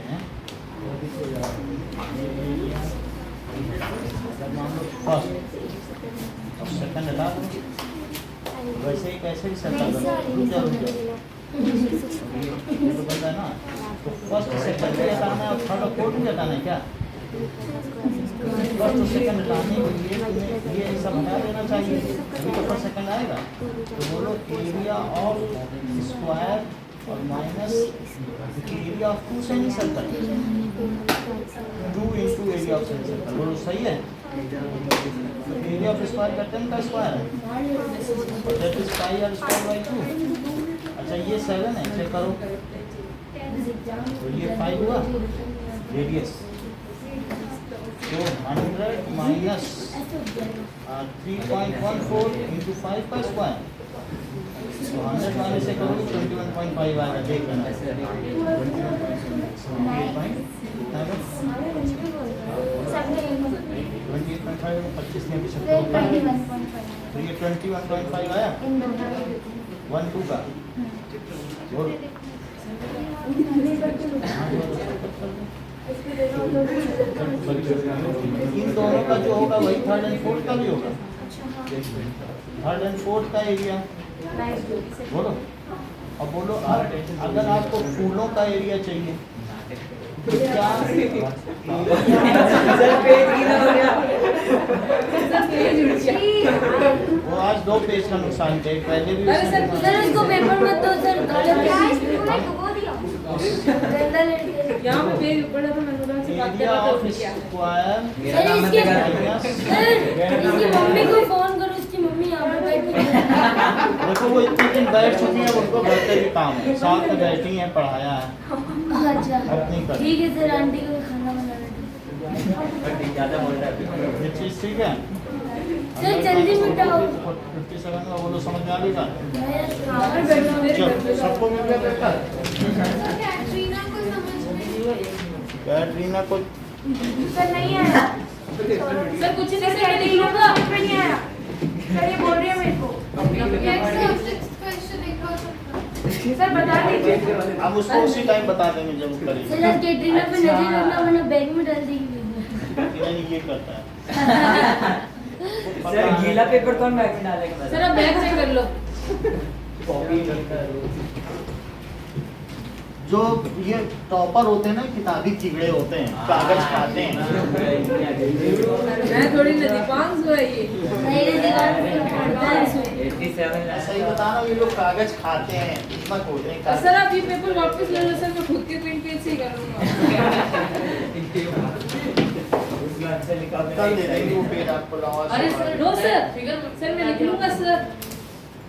फर्स्ट और सेकंड हटा दो, वैसे ही कैसे भी सर्कल बना रुक जाओ ये तो पता है ना। तो फर्स्ट सेकंड भी हटाना है और थर्ड और फोर्थ भी हटाना है क्या? फर्स्ट और सेकंड हटाने के लिए तुम्हें ये सब हटा देना चाहिए, अभी तो फर्स्ट सेकंड आएगा। तो बोलो एरिया ऑफ स्क्वायर और minus area of 2 semi circle, 2 into area of semi circle. बोलो सही है। एरिया ऑफ स्क्वायर का 10 का स्क्वायर है, that is pi are square by 2। अच्छा ये 7 है, चेक करो। तो ये 5 हुआ रेडियस, तो 100 माइनस 3.14 इंटू 5 का स्क्वायर। तो 100 वाले से करोगे 21.5 आएगा, देख लेना। 28.5 में 25 में भी सकते हो, तो ये 21.5 आया 1 2 का। बोल इन दोनों का जो होगा वही थर्ड एंड फोर्थ का भी होगा। थर्ड एंड फोर्थ का एरिया बोलो। अब बोलो अगर आपको फूलों का एरिया चाहिए तो क्या वो आज 2 पेज का नुकसान थे, पहले भी अरे सर, सर उसको पेपर मत दो सर। यहाँ पे पेज पड़ा था, मैंने बोला से बात कर एरिया रहा था ऑफ उसने किया। स्क्वायर सर इसकी मम्मी को फोन करो, इसकी मम्मी यहाँ पे बैठी है। देखो वो इतने दिन बैठ चुकी है, उनको घर पे भी काम है, साथ में बैठी हैं, पढ़ाया है, अच्छा अब नहीं कर। ठीक है सर, आंटी को खाना बनाना दो। बट ज्यादा बोल रहा है। ये चीज ठीक है। सर जल्दी मिटाओ। 57 का बोलो, समझ में आ गई बात? हाँ, बैठो, मेरे चलो, घर पे सबको मिल गया पेपर? कैटरीना को समझ में कैटरीना को सर नहीं आया। सर कुछ नहीं, सर सर मैं लिख कैटरीना लूंगा। को समझ में नहीं आया। सर ये बोल रही है मेरे को। सर बता दीजिए। हम उसको उसी टाइम बता देंगे जब वो करेंगे। सर कैटरीना पे नजर रखना वरना बैग में डाल देंगे। नहीं, ये करता है। सर गीला पेपर कौन बैग में डालेगा? सर आप बैग चेक कर लो। कॉपी जो ये टॉपर होते हैं ना, किताबी चिगड़े होते हैं, कागज खाते हैं। मैं थोड़ी नदी 500 है ये। मेरे दीवार पे पड़ता है इसमें। 87 ऐसा ही बताना, ये लोग कागज खाते हैं, इतना खोते हैं और कागज। सर आप ये पेपर वापस ले लो सर, मैं खुद के पेन पेज से ही कर लूंगा। कल दे देंगे वो पेज आपको लॉस। अरे सर नो सर, सर मैं लिख लूंगा सर।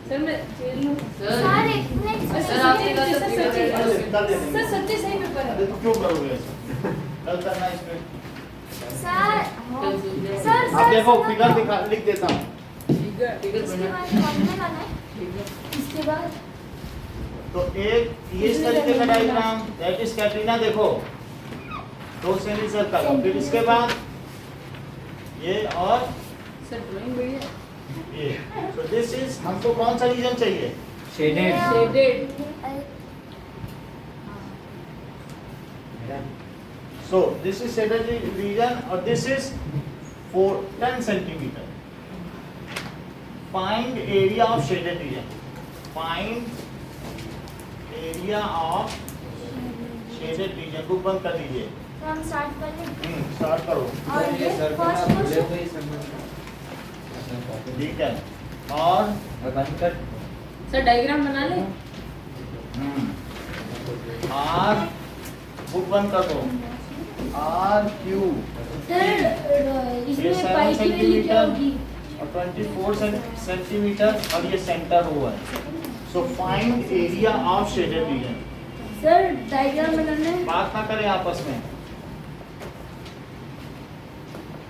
सर मैं झेल लूं। सर एक मिनट। सर आप ये सर सच्ची कल दे देंगे। सर सच्ची सही पेपर अरे है। तो क्यों करोगे ऐसा? कल करना इस पे। सर सर अब देखो फिगर दिखा, लिख देता हूँ। इसके बाद कौन में लाना है? इसके बाद तो एक ये इस तरीके का डायग्राम, दैट इज कैटरीना। देखो 2 सेमी सर्कल, फिर इसके बाद ये और सर ड्राइंग बढ़िया। ये। तो दिस इज, हमको कौन सा रीजन चाहिए? Shaded. Shaded. So this is shaded region और this is 10 centimeter. Find area of shaded region. Find area of shaded region. Book बंद कर लीजिए। तो हम स्टार्ट कर लें। स्टार्ट करो। और ये फर्स्ट क्वेश्चन। ठीक है। और बंद कर। सर डायग्राम बना ले। आर, बुक बंद कर दो। आर क्यू सर ये इसमें 7 पाई की वैल्यू क्या होगी? और 24 सेंटीमीटर और ये सेंटर हुआ है। So find area of shaded region. Sir diagram बनाना है। बात ना करें आपस में।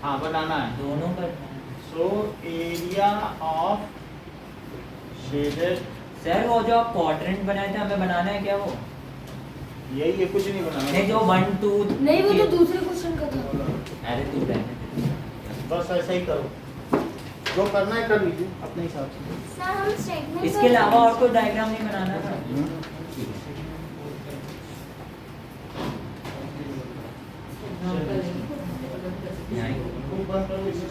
हाँ बनाना है। दोनों का। सो एरिया ऑफ शेडेड, सर वो जो आप क्वाड्रेंट बनाए थे हमें बनाना है क्या वो? यही है, कुछ नहीं बनाना। नहीं जो 1 2 नहीं वो तो दूसरे क्वेश्चन का था। अरे तू रहने बस ऐसा ही करो, जो करना है कर लीजिए अपने हिसाब से। सर हम स्टेटमेंट दे। इसके अलावा और कोई डायग्राम नहीं बनाना था। बुक बंद करो इसे।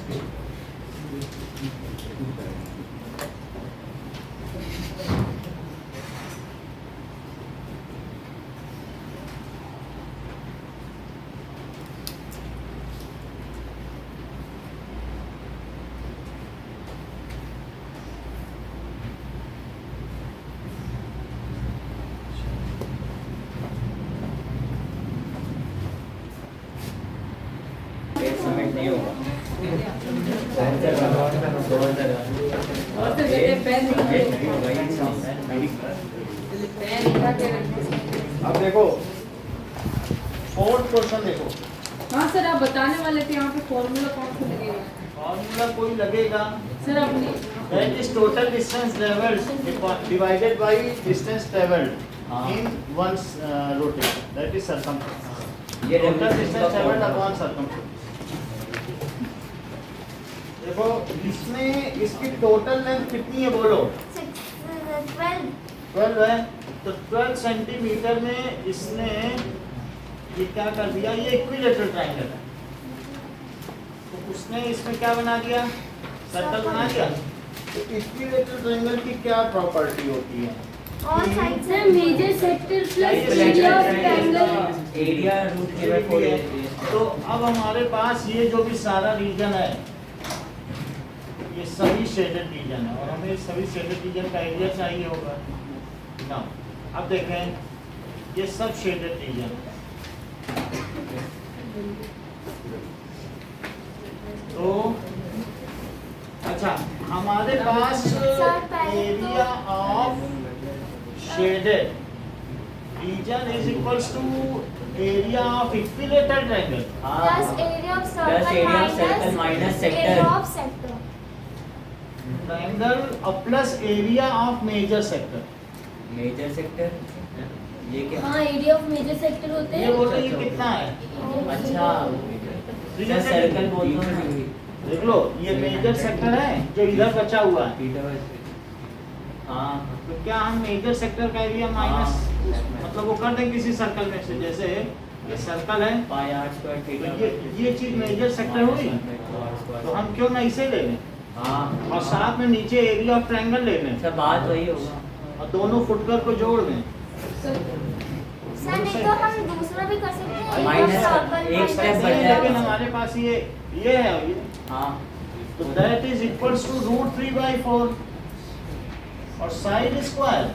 सबमिट नहीं होगा। और तो बेटे पेन पेन पेन उठा के रखो। अब देखो 4th क्वेश्चन देखो। हाँ सर आप बताने वाले थे यहाँ पे फॉर्मूला कौन सा लगेगा? फॉर्मूला कोई लगेगा। सर अपनी That is total distance traveled divided by distance traveled in one rotation. That is circumference. ये Total distance traveled upon circumference. देखो इसमें इसकी टोटल लेंथ कितनी है बोलो? 12 है। तो 12 सेंटीमीटर में इसने ये क्या कर दिया? ये इक्विलेटरल ट्रायंगल है, तो उसने इसमें क्या बना दिया? सर्कल बना दिया। तो इक्विलेटरल ट्रायंगल की क्या प्रॉपर्टी होती है? और साइड से major sector plus area of triangle. Area root के बाय 4 तो अब हमारे पास ये जो भी सारा रीजन है, ये सभी शेडेड रीजन है और हमें सभी शेडेड रीजन का एरिया चाहिए होगा ना। अब देखें ये सब शेडेड रीजन है। तो अच्छा हमारे पास area of shaded region is equals to area of equilateral triangle. Plus area of Plus area of circle circle minus sector. Area of sector. Triangle और plus area of major sector. Major sector ये क्या? हाँ area of major sector होते ये हैं। बोलते हैं ये कितना है? अच्छा सर सर्कल बोलते हैं। देख लो ये मेजर सेक्टर है जो इधर बचा हुआ है। हाँ तो क्या हम मेजर सेक्टर का एरिया माइनस मतलब वो कर दें किसी सर्कल में से, जैसे ये सर्कल है पाई आर स्क्वायर तो थीटा ये चीज मेजर सेक्टर हुई, तो हम क्यों ना इसे ले लें हाँ और साथ में नीचे एरिया ऑफ ट्रायंगल ले लें सब बात वही होगा। और दोनों फुटकर को जोड़ दें। सर नहीं तो हम दूसरा भी कर सकते हैं। Minus सर्कल एक step minus बढ़ area जाएगा। लेकिन of- हमारे पास ये है ये, हाँ तो दैट इज इक्वल्स टू √3/4 और साइड स्क्वायर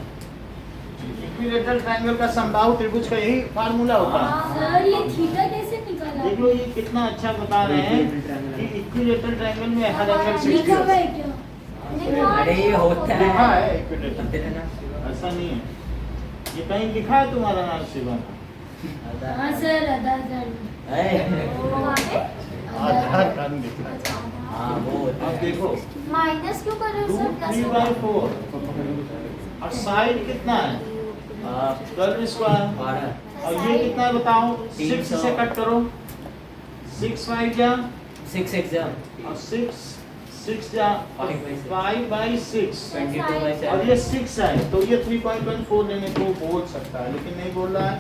इक्विलेटरल ट्रायंगल का समबाहु त्रिभुज का यही फार्मूला होता है। सर ये थीटा कैसे निकाला? देख लो ये कितना अच्छा बता रहे हैं कि इक्विलेटरल ट्रायंगल में हर एंगल 60 लिखा हुआ है। है क्या? लिखा अरे ये होता है। लिखा है इक्विलेटरल, अब तेरा नाम ऐसा नहीं है। ये कहीं लिखा है तुम्हारा नाम शिवम? हाँ सर आधार कार्ड। वहाँ पे आधार कार्ड में लिखा है। अच्छा, हाँ वो होता अब है। देखो माइनस क्यों कर रहे हो सर? प्लस 3/4 और साइड कितना है? 12 स्क्वायर 12 और ये कितना है बताओ? 6 300 से कट करो, 6 5 जा 6 एग्जाम और 6 जा 5/6 22/7 और ये 6 है तो ये 3.14 लेने को बोल सकता है, लेकिन नहीं बोल रहा है,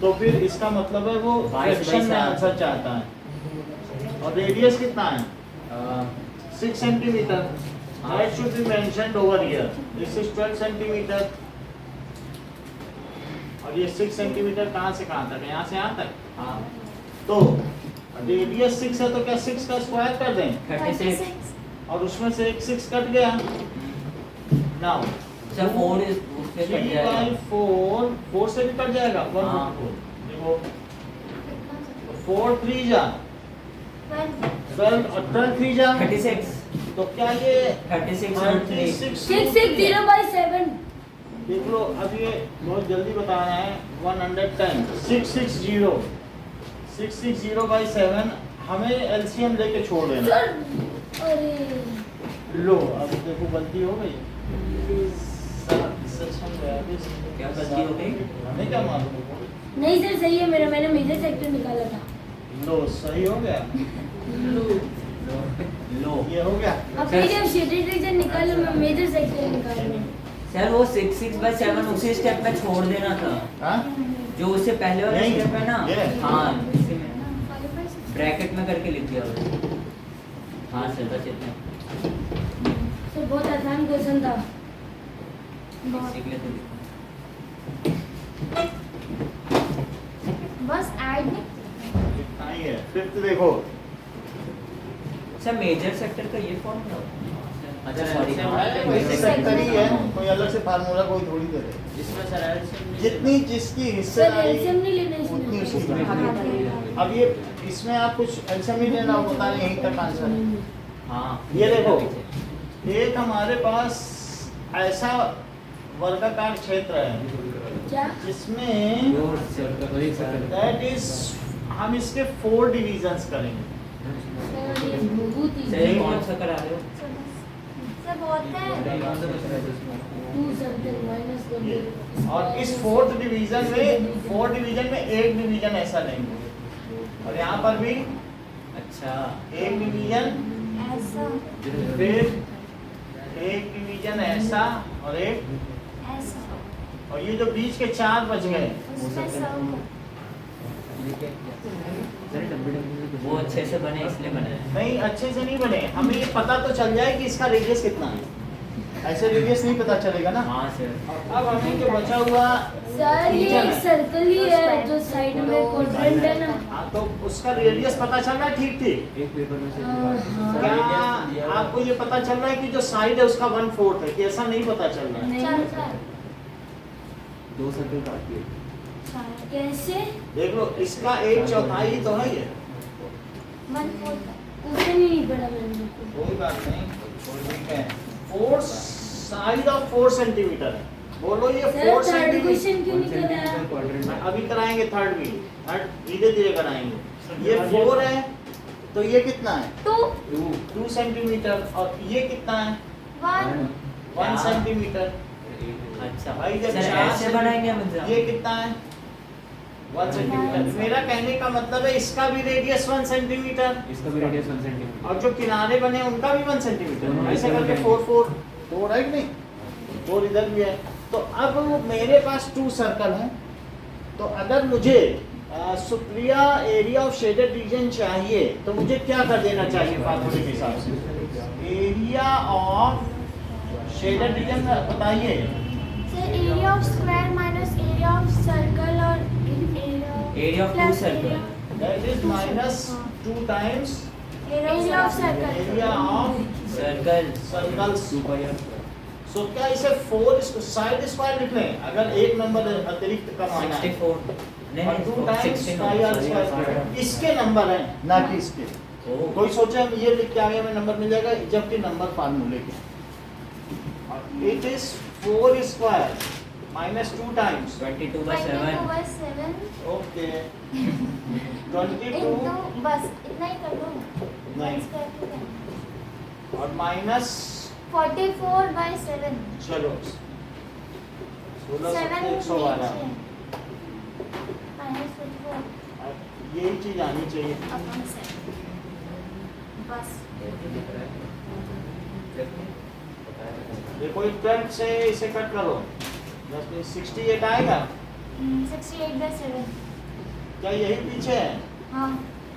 तो फिर इसका मतलब है वो 22/7 फ्रैक्शन में आंसर चाहता है। और रेडियस कितना है? 6 centimetre. That should be mentioned over here. This is 12 centimetre और ये 6 सेंटीमीटर कहाँ से कहाँ तक है? यहाँ से यहाँ तक। हाँ तो रेडियस 6 है तो क्या 6 का स्क्वायर कर दें 36 और उसमें से एक 6 कट गया। नाउ सर 4 इस उससे कट जाएगा 4 से भी कट जाएगा 1 हाँ। देखो 4 3 जा 12 और 12 3 जा 36 तो क्या ये 36 और 3 660/7। देख लो अब ये बहुत जल्दी बता रहे हैं 110 660/7 हमें एलसीएम लेके छोड़ देना। सर अरे लो अब देखो गलती हो गई। सच में क्या गलती हो गई? हमें क्या मालूम? नहीं सर सही है मेरा, मैंने मेजर सेक्टर निकाला था। लो सही हो गया, लो ये हो गया। अब फिर जब शेडेड रीजन निकालो मैं मेजर सेक्टर निकालूंगा। सर वो 6/7 उसी स्टेप में छोड़ देना था हाँ जो उससे पहले वाला नहीं, स्टेप है ना। ये। हाँ इसी में ब्रैकेट में करके लिख दिया उसने। हाँ सर बस इतना सर बहुत आसान क्वेश्चन था। सीख लेते थे। बस ऐड नहीं। इतना ही है। फिफ्थ देखो सर मेजर सेक्टर का ये फॉर्मूला अच्छा सॉरी वैसे सेक्टर ही है, कोई अलग से फार्मूला कोई थोड़ी दे दे। इसमें सर एलसीएम जितनी जिसकी सर हिस्सेदारी एलसीएम नहीं लेना उतनी उसकी इसमें। वैल्यू। अब ये इसमें आप कुछ एलसीएम नहीं लेना, वो बता रहे यहीं तक आंसर है। हाँ ये देखो एक हमारे पास ऐसा वर्गाकार क्षेत्र है क्या? जिसमें दैट इज हम इसके 4 डिविजन्स करेंगे। सर ये बहुत ही सर ये कौन सा करा रहे हो? सर बोलते हैं 2 सर्कल माइनस कर ये दो। और इस 4th डिवीजन में एक डिवीजन ऐसा लेंगे और यहाँ पर भी अच्छा एक डिवीजन, ऐसा फिर एक डिवीजन ऐसा और एक, ऐसा और ये जो बीच के 4 बच गए उसमें सब वो अच्छे से बने इसलिए बने नहीं अच्छे से नहीं बने, हमें ये पता तो चल जाए कि इसका रेडियस कितना है, ऐसे रेडियस नहीं पता चलेगा ना। हाँ सर अब हमें जो बचा हुआ सर ये एक सर्कल ही है जो साइड में क्वाड्रेंट है ना। हाँ तो उसका रेडियस पता चल रहा है ठीक ठीक। एक पेपर में से क्या आपको ये पता चल रहा है कि जो साइड है उसका 1/4 है कि ऐसा नहीं पता चल रहा है? चल चल 2 सर्कल काट दिए। कैसे? देख लो इसका 1/4 तो है ये। 1/4 उसे नहीं पढ़ा मैंने। कोई बात नहीं, ठीक है। 4 साइड ऑफ 4 सेंटीमीटर है बोलो ये सर 4 थर्ड सेंटीमीटर। क्वेश्चन क्यों नहीं कराया? क्वाड्रेंट अभी कराएंगे थर्ड भी, थर्ड धीरे धीरे कराएंगे। ये 4 है तो ये कितना है? 2 सेंटीमीटर। और ये कितना है? 1 सेंटीमीटर। अच्छा भाई जब सर 4 ऐसे बनाएंगे हम एग्जाम। ये कितना है? 1 सेंटीमीटर। मेरा कहने का मतलब है इसका भी रेडियस 1 सेंटीमीटर इसका भी रेडियस 1 सेंटीमीटर और जो किनारे बने हैं उनका भी 1 दोनों सेंटीमीटर। ऐसे equal करके हैं। 4 है कि नहीं? 4 इधर भी है। तो अब मेरे पास 2 सर्कल हैं। तो अगर मुझे Supriya area of shaded reason चाहिए तो मुझे क्या कर देना चाहिए फार्मूले के हिसाब से? एरिया ऑफ शेडेड रीजन बताइए। Sir area of square minus area of circle और area of two circle that is minus 2 times area of circle. Area of circle circles. So क्या इसे 4 साइड स्क्वायर लिख लें अगर एक नंबर अतिरिक्त कमाना है? 64 नहीं और 2 टाइम्स 16 पाई आर स्क्वायर इसके नंबर हैं ना कि इसके। ओह कोई सोचे हम ये लिख के आगे हमें नंबर मिल जाएगा जबकि नंबर फार्मूले के। It is 4 square minus 2 times 22/7 okay 22 बस इतना ही कर दो। नहीं। 1 स्क्वायर क्यों करना? और माइनस 44/7 चलो 16 7 112 माइनस 44 यही चीज आनी चाहिए। अपॉन 7 बस। देखो 12 से इसे कट करो 68 आएगा। 68/7 क्या यही पीछे है? हाँ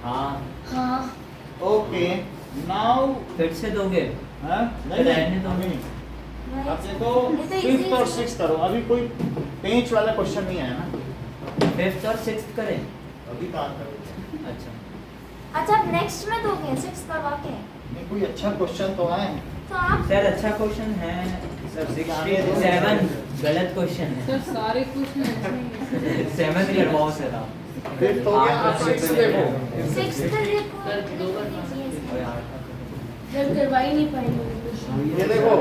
हाँ हाँ ओके नाउ फिर से दोगे नहीं रहने दो। अभी नहीं। वही। अब देखो ये तो easy 5th और है। 6th करो। अभी कोई पेंच वाला क्वेश्चन नहीं आया ना? 5th और 6th करें अभी कहाँ करोगे? अच्छा अच्छा आप नेक्स्ट में दोगे 6 करवा के? नहीं कोई अच्छा क्वेश्चन तो आए। तो आप सर अच्छा क्वेश्चन है सर 67 गलत क्वेश्चन है सर सारे क्वेश्चन ऐसे ही हैं। 7 करवाओ सर आप 5th हो गया आप 6th देखो। 6 का देखो सर करवा ही नहीं पाएंगे क्वेश्चन। ये देखो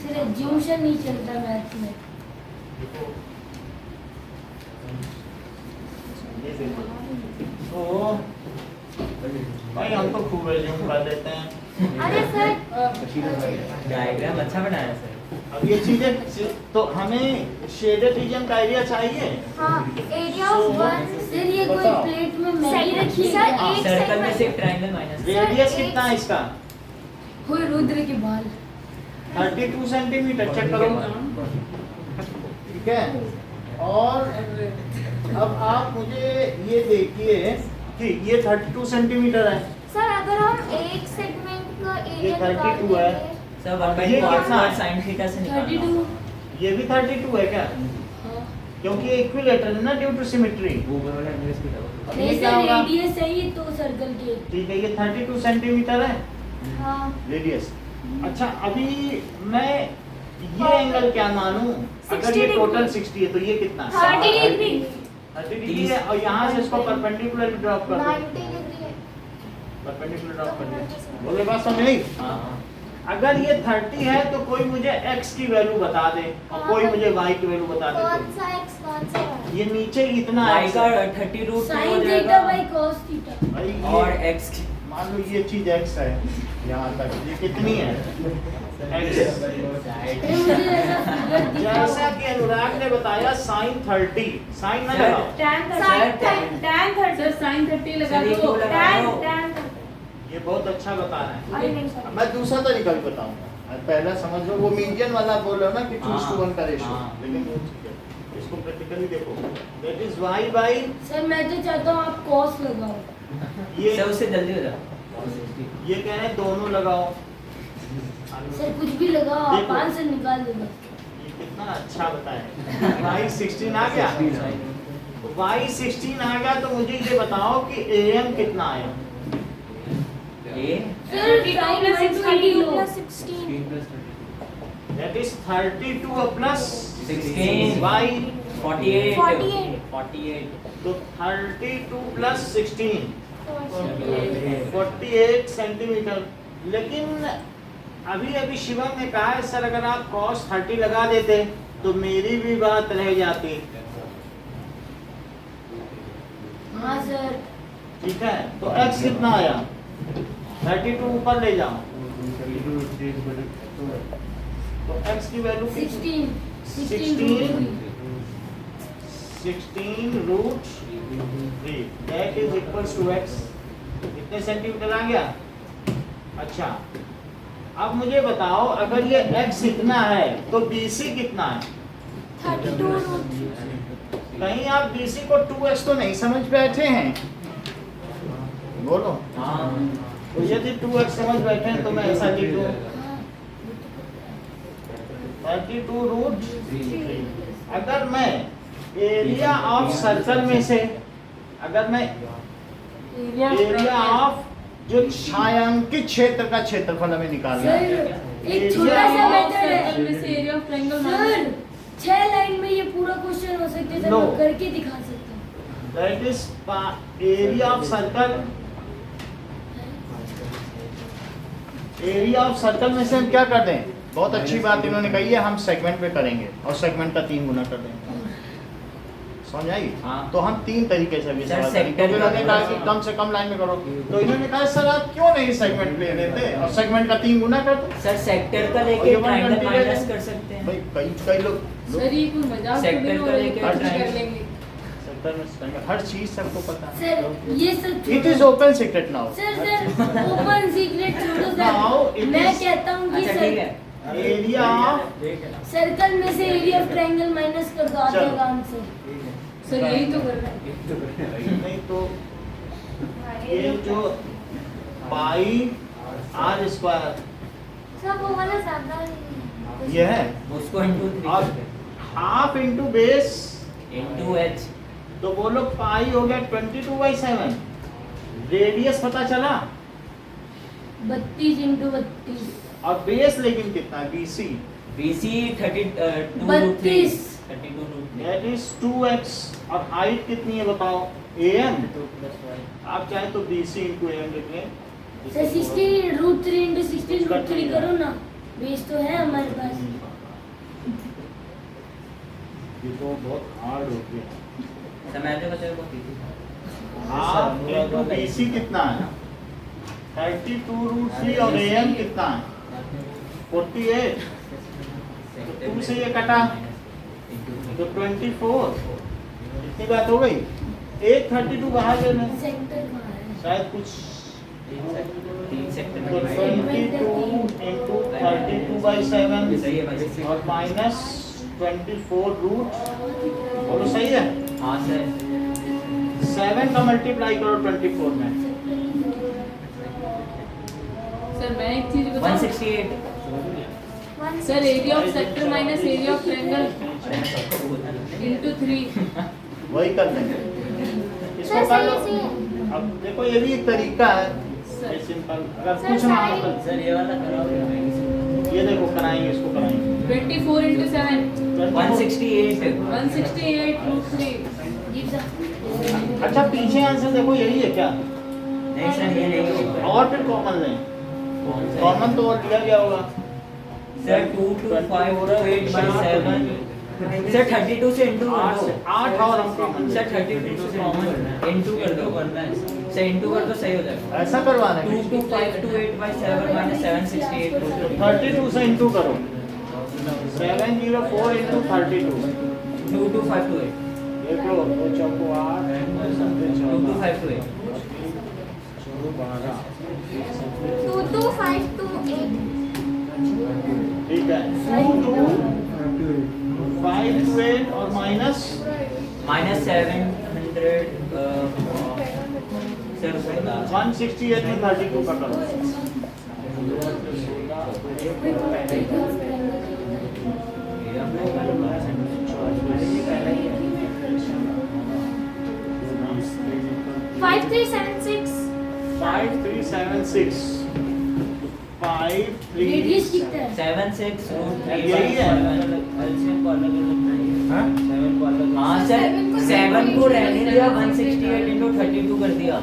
सर एज्यूमशन नहीं चलता मैथ में। ये देखो तो भाई हम तो खूब रिज्यूम कर लेते हैं। अरे सर डायग्राम अच्छा बनाया सर अब ये चीजें तो हमें शेडेड रीजन का एरिया चाहिए। हाँ एरिया ऑफ 1 सर ये कोई बताओ। प्लेट में मैगी रखी सर, है। एक सर्कल में segment- से एक ट्रायंगल माइनस रेडियस एक- कितना है इसका? कोई रुद्र के बाल। 32 सेंटीमीटर चेक करो। ठीक है और अब आप मुझे ये देखिए कि ये 32 सेंटीमीटर है। सर अगर हम एक सेगमेंट का ये एरिया 32 है। सब ये कितना है? sin थीटा से निकालना 32। ये भी 32 है क्या? हाँ। क्योंकि इक्विलेटरल है ना ड्यू टू सिमेट्री। ऊपर वाला एंगल इसकी डबल। अब ये नहीं क्या सर होगा? रेडियस है ही तो सर्कल के। ठीक है ये 32 सेंटीमीटर है हाँ रेडियस। अच्छा अभी मैं ये एंगल क्या मानूं? अगर 60 ये डिग्री। टोटल 60 है तो ये कितना है? 30 डिग्री 30 डिग्री है और यहाँ से इसको परपेंडिकुलर ड्रॉप कर दो। 90 डिग्री है। परपेंडिकुलर ड्रॉप कर दो। बोले बात समझ नहीं? हाँ अगर ये 30 है तो कोई मुझे x की वैल्यू बता दे और कोई मुझे y की वैल्यू बता दे। कौन सा x कौन सा y? ये नीचे इतना y x का है। 30 रूट sin हो थीटा जाएगा बाय cos थीटा। भाई ये और x की मान लो ये चीज x है यहाँ तक ये कितनी है? x। अरे मुझे ऐसा फिगर दिखा। जैसा कि अनुराग ने बताया sin 30 sin ना लगाओ। tan Sin 30 tan 30 sir sin 30 लगा सर, एक दो। को लगा दो। tan ये बहुत अच्छा बता रहा है। अरे नहीं सर अब मैं दूसरा तरीका भी बताऊंगा। पहला समझ लो वो मीडियन वाला बोल रहा ना कि 2:1 का रेशियो हाँ। लेकिन वो ठीक है। इसको प्रैक्टिकली देखो that is y by sir मैं तो चाहता हूँ आप cos लगाओ। ये सब उससे जल्दी हो जाओ ये कह रहे हैं दोनों लगाओ। सर कुछ भी लगाओ आप देखो। आंसर निकाल देगा। ये कितना अच्छा बताया। y 16 आ गया। y 16 आ गया तो मुझे ये बताओ कि am कितना आया? a sir sin 120 low. 16 that is 32 plus 16 y 48 48 48 तो 32 प्लस 16 48 सेंटीमीटर। लेकिन अभी अभी शिवम ने कहा है सर अगर आप cos 30 लगा देते तो मेरी भी बात रह जाती। हाँ सर। ठीक है, तो x कितना आया? 32 ऊपर ले जाओ, तो x की value 16 root 3 that is equals to x। कितने सेंटीमीटर आ गया? अच्छा, अब मुझे बताओ अगर ये x इतना है तो BC कितना है? 32 कहीं आप BC को 2x तो नहीं समझ बैठे हैं? बोलो। हाँ तो यदि 2x समझ बैठे हैं तो मैं ऐसा लिख दूं 32 रूट 3। अगर मैं एरिया ऑफ सर्कल में से, अगर मैं एरिया ऑफ जो छायांकित क्षेत्र का क्षेत्रफल हमें निकालना है, सर एक छोटा सा मेथड है सर्कल में से area of triangle sir. 6 line में ये पूरा क्वेश्चन हो सकता है सर, No. मैं करके दिखा सकता हूँ। That is area of circle. Area of circle में से हम क्या कर दें? बहुत अच्छी बात इन्होंने कही है, हम सेगमेंट पे करेंगे और सेगमेंट का 3 गुना कर देंगे। समझ आई? हाँ। तो हम 3 तरीके से भी सर, सवाल करेंगे। सेक्टर तो इन्होंने का कहा कि कम से कम लाइन में करो, तो इन्होंने कहा सर आप क्यों नहीं सेगमेंट ले लेते और सेगमेंट का 3 गुना कर दो। सर सेक्टर का और लेके ये ट्रायंगल 120 माइनस कर सकते हैं। भाई कई लोग सर ये कोई मजाक तो सेक्टर नहीं हो का रहा है, लेके क्या कुछ ट्रायंगल। कर लेंगे। सेक्टर में सेगमेंट हर चीज सबको पता है। सर ये सब it is open secret now. Sir open secret छोड़ो Now सर। it मैं is- कहता हूँ कि अच्छा ठीक सर है। एरिया ऑफ सर्कल में से एरिया ऑफ ट्रायंगल माइनस कर दो आधे चलो। काम से। सर यही तो कर रहा है। नहीं तो ये जो पाई r स्क्वायर सर वो वाला ज्यादा है। ये है उसको इंटू और 3 half into base, into H. तो बोलो पाई हो गया 22/7। रेडियस पता चला 32 × 32 और बेस लेकिन कितना है? BC BC 32 32 32 root that is 2x और हाइट कितनी है बताओ? AM। आप चाहे तो BC × AM लिख लें। सर 16 √3 × 16 √3 करो ना, बेस तो है हमारे पास। ये तो बहुत हार्ड हो गया। समझ बच्चे को। हाफ इंटू BC कितना है? 32 √3 और AM कितना है? 48। तो 2 से ये कटा तो 24। इतनी बात हो गई। एक 32 बाहर ले लें, सेक्टर कहाँ है? शायद कुछ 3 सेक्टर तो में 22 × 32/7 सही है भाई। और माइनस 24 रूट। बोलो सही है? हाँ सर 7 का मल्टीप्लाई करो 24 में। सर मैं एक चीज बताऊं। 168। Sir area of sector minus area of triangle into 3। वही कर लेंगे। इसको कर लो। अब देखो ये भी एक तरीका है, ये सिंपल। अगर सर, कुछ ना साइन- मतलब सर ये वाला कराओगे। ये देखो कराएंगे, इसको कराएंगे 24 × 7 168। 168 √3। अच्छा पीछे आंसर देखो यही है क्या? नहीं सर ये नहीं होगा। और फिर कॉमन लें। कॉमन तो और लिया गया होगा। सर 225/8/7 सर 32 से इंटू कर दो। 8 और हम कॉमन सर 32 से कॉमन इंटू कर दो। सर इंटू कर दो सही हो जाएगा। ऐसा करवाना है। 225/8/7 768 32 से इंटू करो। 704 × 32। 22528 देख लो 2 चौको 8 22528 22528 ठीक है 528 और माइनस -700 सर 168 में 32 का करो। फाइव 5376 5376 रेडियस 53 कितना है? 76 यही है। हाँ? हाँ सर 7 को रहने दिया 168 × 32 कर दिया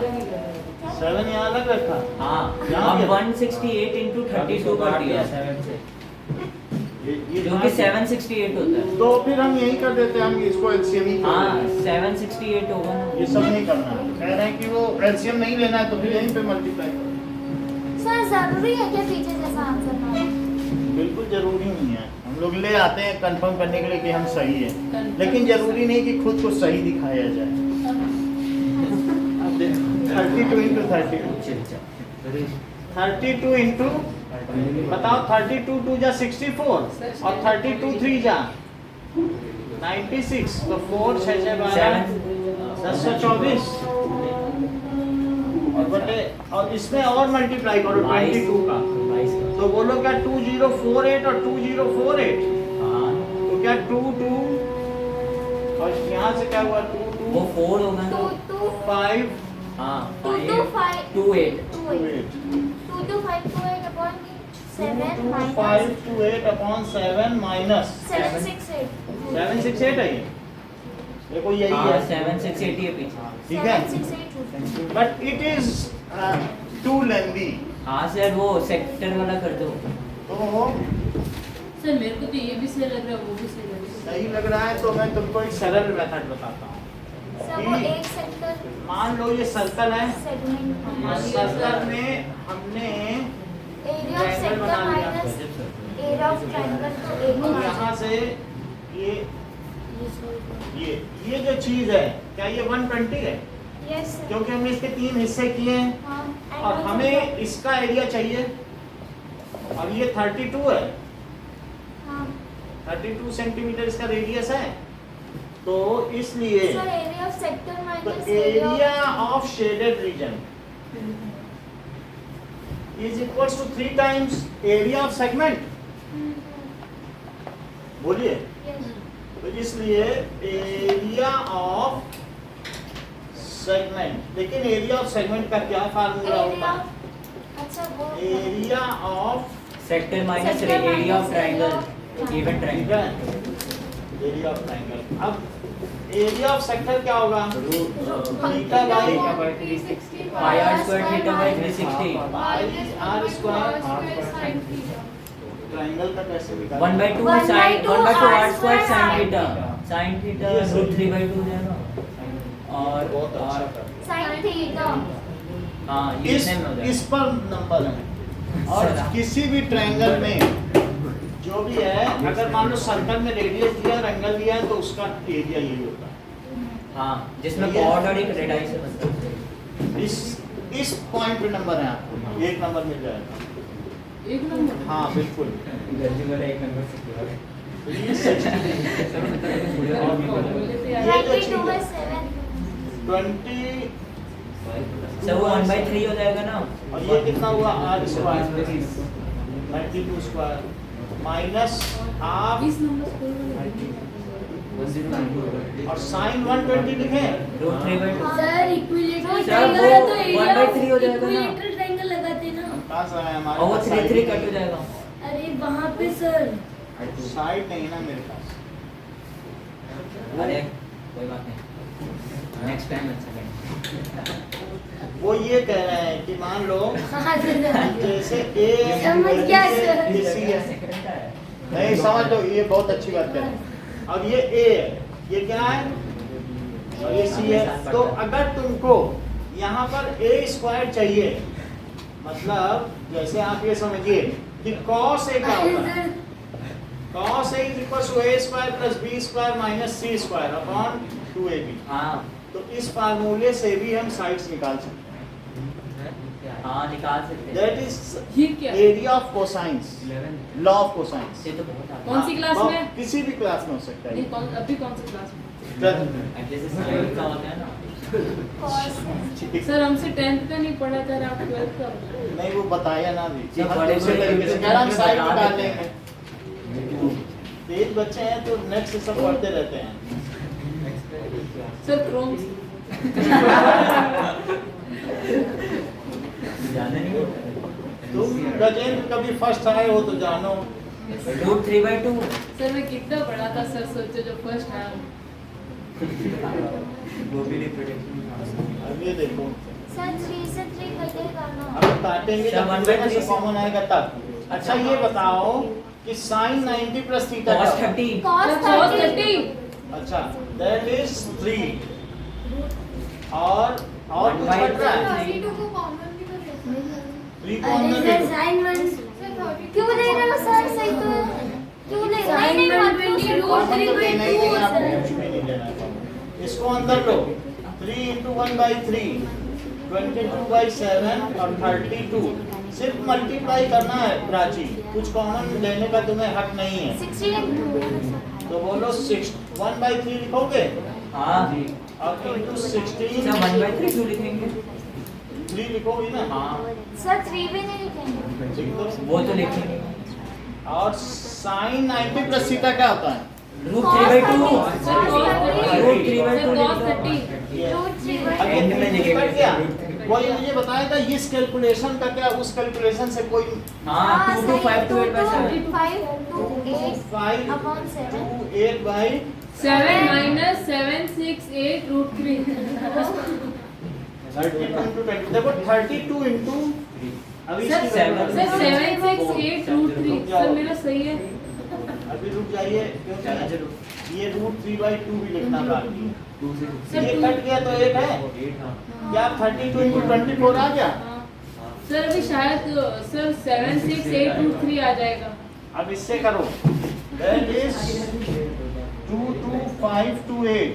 7 यहाँ अलग रखा। हाँ यहाँ हम भी- 168 into 32 कर दिया 7 से, ये जो कि 768 होता है। तो फिर हम यही कर देते हैं, हम इसको एलसीएम ही कर हाँ देते हैं। 768 होगा ना। ये सब नहीं करना है। कह रहे हैं कि वो एलसीएम नहीं लेना है तो फिर यहीं पे मल्टीप्लाई करो। सर जरूरी है क्या पीछे जैसा आंसर ना हो? बिल्कुल जरूरी नहीं है, हम लोग ले आते हैं कंफर्म करने के लिए कि हम सही है, Confirm। लेकिन जरूरी नहीं कि खुद को सही दिखाया जाए। अब देखो 32 into 32 32 into बताओ 32 2 जा 64 और 32 3 जा 96, तो 4 6 6 12 10 से 24 और बटे, और इसमें और मल्टीप्लाई करो 22 का, तो बोलो क्या 2048 और 2048, हाँ तो क्या 2 2 और यहाँ से क्या हुआ 2 वो 2 4 होगा ना। 2 2 5 हाँ 2 2 5 2 8 2 8 2 2 5 2 8 upon 7 minus 5 to 8 upon 7 minus 7 6 8 768 है ये, देखो यही हाँ है, 768 है पीछे। ठीक है, 7 6 8 बट इट इज टू लेंदी, हाँ सर वो सेक्टर वाला कर दो। तो सर मेरे को तो ये भी सही लग रहा है, वो भी सही लग रहा है। सही लग रहा है तो मैं तुमको एक सरल मेथड बताता हूँ। सर वो एक सेक्टर मान लो ये सर्कल है, सेगमेंट हाँ, ये सर्कल सर। में हमने एरिया ऑफ triangle सेक्टर बना दिया। माइनस एरिया ऑफ ट्रायंगल तो एक और ही यहाँ से ये जो चीज है क्या ये 120 है, यस सर क्योंकि हमने इसके 3 हिस्से किए हैं हां और हमें इसका एरिया चाहिए, और ये 32 है, हां 32 सेंटीमीटर इसका रेडियस है, तो इसलिए सर एरिया ऑफ सेक्टर तो minus area of shaded region is equals to 3 times area of segment, बोलिए, यस तो इसलिए एरिया ऑफ सेगमेंट, लेकिन एरिया ऑफ सेगमेंट का क्या फार्मूला एरिया होता है? अच्छा वो area of sector minus Sector area of minus triangle, area- even ठीक ट्रायंगल। है, एरिया ऑफ ट्रायंगल। अब एरिया ऑफ सेक्टर क्या होगा? Theta by pi are square theta by 360 r square, triangle का कैसे निकालें? 1/2 1/2 sine 1/2 r r square square sine sin theta, sine theta ये सही। √3/2 हो जाएगा। और बहुत अच्छा और कर दिया। साइन थीटा हाँ ये इस इतने में हो जाएगा। इस पर नंबर है, और किसी भी ट्रायंगल में जो भी है, अगर मान लो सर्कल में रेडियस दिया है, एंगल दिया है, तो उसका एरिया यही होता हाँ जिसमें ये- कॉर्ड और एक रेडियस है मतलब। है। इस पॉइंट पे नंबर है आपको, एक नंबर मिल जाएगा। एक नंबर। हाँ बिल्कुल, गलती वाला एक नंबर से किया है। ये 60 बोले थे यार। ये जो 92 चीज़ by है, 7 20 सर वो 1/3 हो जाएगा ना। और ये कितना हुआ r square 92 square minus half, 20 number school में। 1092 और साइन 120 लिखे, √3/2 सर इक्विलेटरल सर, ट्रायंगल वो है तो एरिया 1/3 हो जाएगा ना। इक्विलेटरल ट्रायंगल लगाते ना। कहाँ से आया हमारे और वो पास 3 side कट हो जाएगा। अरे वहाँ पे सर साइड नहीं है ना मेरे पास। अरे कोई बात नहीं, नेक्स्ट टाइम अच्छा करेंगे। वो ये कह रहे हैं कि मान लो हाँ सर जैसे ए समझ गया सर। किसी है, नहीं समझ लो, ये बहुत अच्छी बात है। अब ये ए है, ये क्या है, और ये सी है, तो अगर तुमको यहाँ पर ए स्क्वायर चाहिए, मतलब जैसे आप ये समझिए कि cos ए क्या होता है, cos A is equal to A square plus B square minus C square upon 2ab। हाँ तो इस फार्मूले से भी हम साइड्स निकाल सकते हाँ निकाल सकते हैं। हैं। दैट इज ये क्या? Area of cosines, 11 law of cosines. ये तो बहुत आता कौन सी क्लास में? किसी भी क्लास में हो सकता है नहीं ये। कौन अभी कौन सी क्लास में? है। जैसे साइन का होता है ना। cos सर हमसे 10th का नहीं पढ़ा था, आप 12th का पढ़ा। नहीं वो बताया ना भी, ये हम बड़े दूसरे बड़े तरीके से YouTube कह रहा हम में साइड बता निकाल देते लेंगे। हैं। तेज बच्चे हैं तो नेट से सब पढ़ते रहते हैं। सर क्रोम ज़्यादा नहीं होता तुम गजेंद्र कभी फर्स्ट आए हो तो जानो। √3/2 सर मैं कितना पढ़ा था सर, सोचो जो फर्स्ट आया। वो भी रिप्रेजेंटेशन। अब ये देखो सर 3 से 3 कटेगा ना। अब काटेंगे अच्छा, जब 1 by 3 से कॉमन आएगा तब। अच्छा ये बताओ कि sin 90 प्लस थीटा cos का 30 cos cos 30 30 अच्छा दैट इज 3 और कुछ 1 by बच रहा है 32 को कॉमन भी कर सकते हैं। 3 को अरे अंदर सर ले साइन वन क्यों ले रहे हो सर? सही तो है। क्यों ले रहे हो? Sin नहीं 120 नहीं root कॉमन तो 3 by लेना ही 2 नहीं आपको, सर। कुछ भी नहीं लेना है common। इसको अंदर लो 3 into 1 by 3 22 by 7 और 32 सिर्फ मल्टीप्लाई करना है प्राची, कुछ कॉमन लेने का तुम्हें हक नहीं है। 16 तो बोलो 1 by 3 लिखोगे हाँ और into 16 अच्छा 1 by 3 क्यों लिखेंगे 3 लिखोगी ना। हाँ सर 3 भी नहीं लिखेंगे। लिख दो। वो तो लिखेंगे और sin 90 प्लस थीटा क्या होता है? Root 3 by 2 sir cos 30 root 3 by 2 sir cos 30 root 3 by अब एंड में लिखेंगे। कट गया। कोई मुझे बताएगा इस कैलकुलेशन का क्या, उस कैलकुलेशन से कोई हाँ 2 to 5 to 8 by 7 5 to 8 5 upon 7 to 8 by 7 minus 7 6 8 root 3 32 into 20 देखो 32 into अभी सर इसकी seven- value sir 7 6 8 root 3 sir मेरा सही है। अभी रुक जाइए क्योंकि ये रूट 3 by 2 भी लिखना बाकी है। सर ये 2 कट गया तो 8 है क्या 32 into 24 आ गया? सर अभी शायद सर 7 6 8 root 3 आ जाएगा। अब इससे करो that is 2 to 5 to 8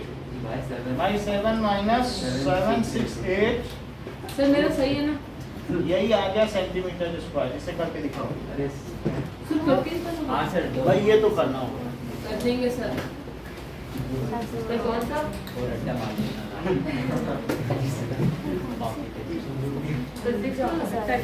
by 7 minus 7 6 8 sir मेरा सही है ना? यही आ गया सेंटीमीटर स्क्वायर। इसे करके दिखाओ सर करके तो हाँ सर दो भाई, ये तो करना होगा। कर देंगे सर। सर कौन सा? और अड्डा मार देना सर दिख जाओ सकता है।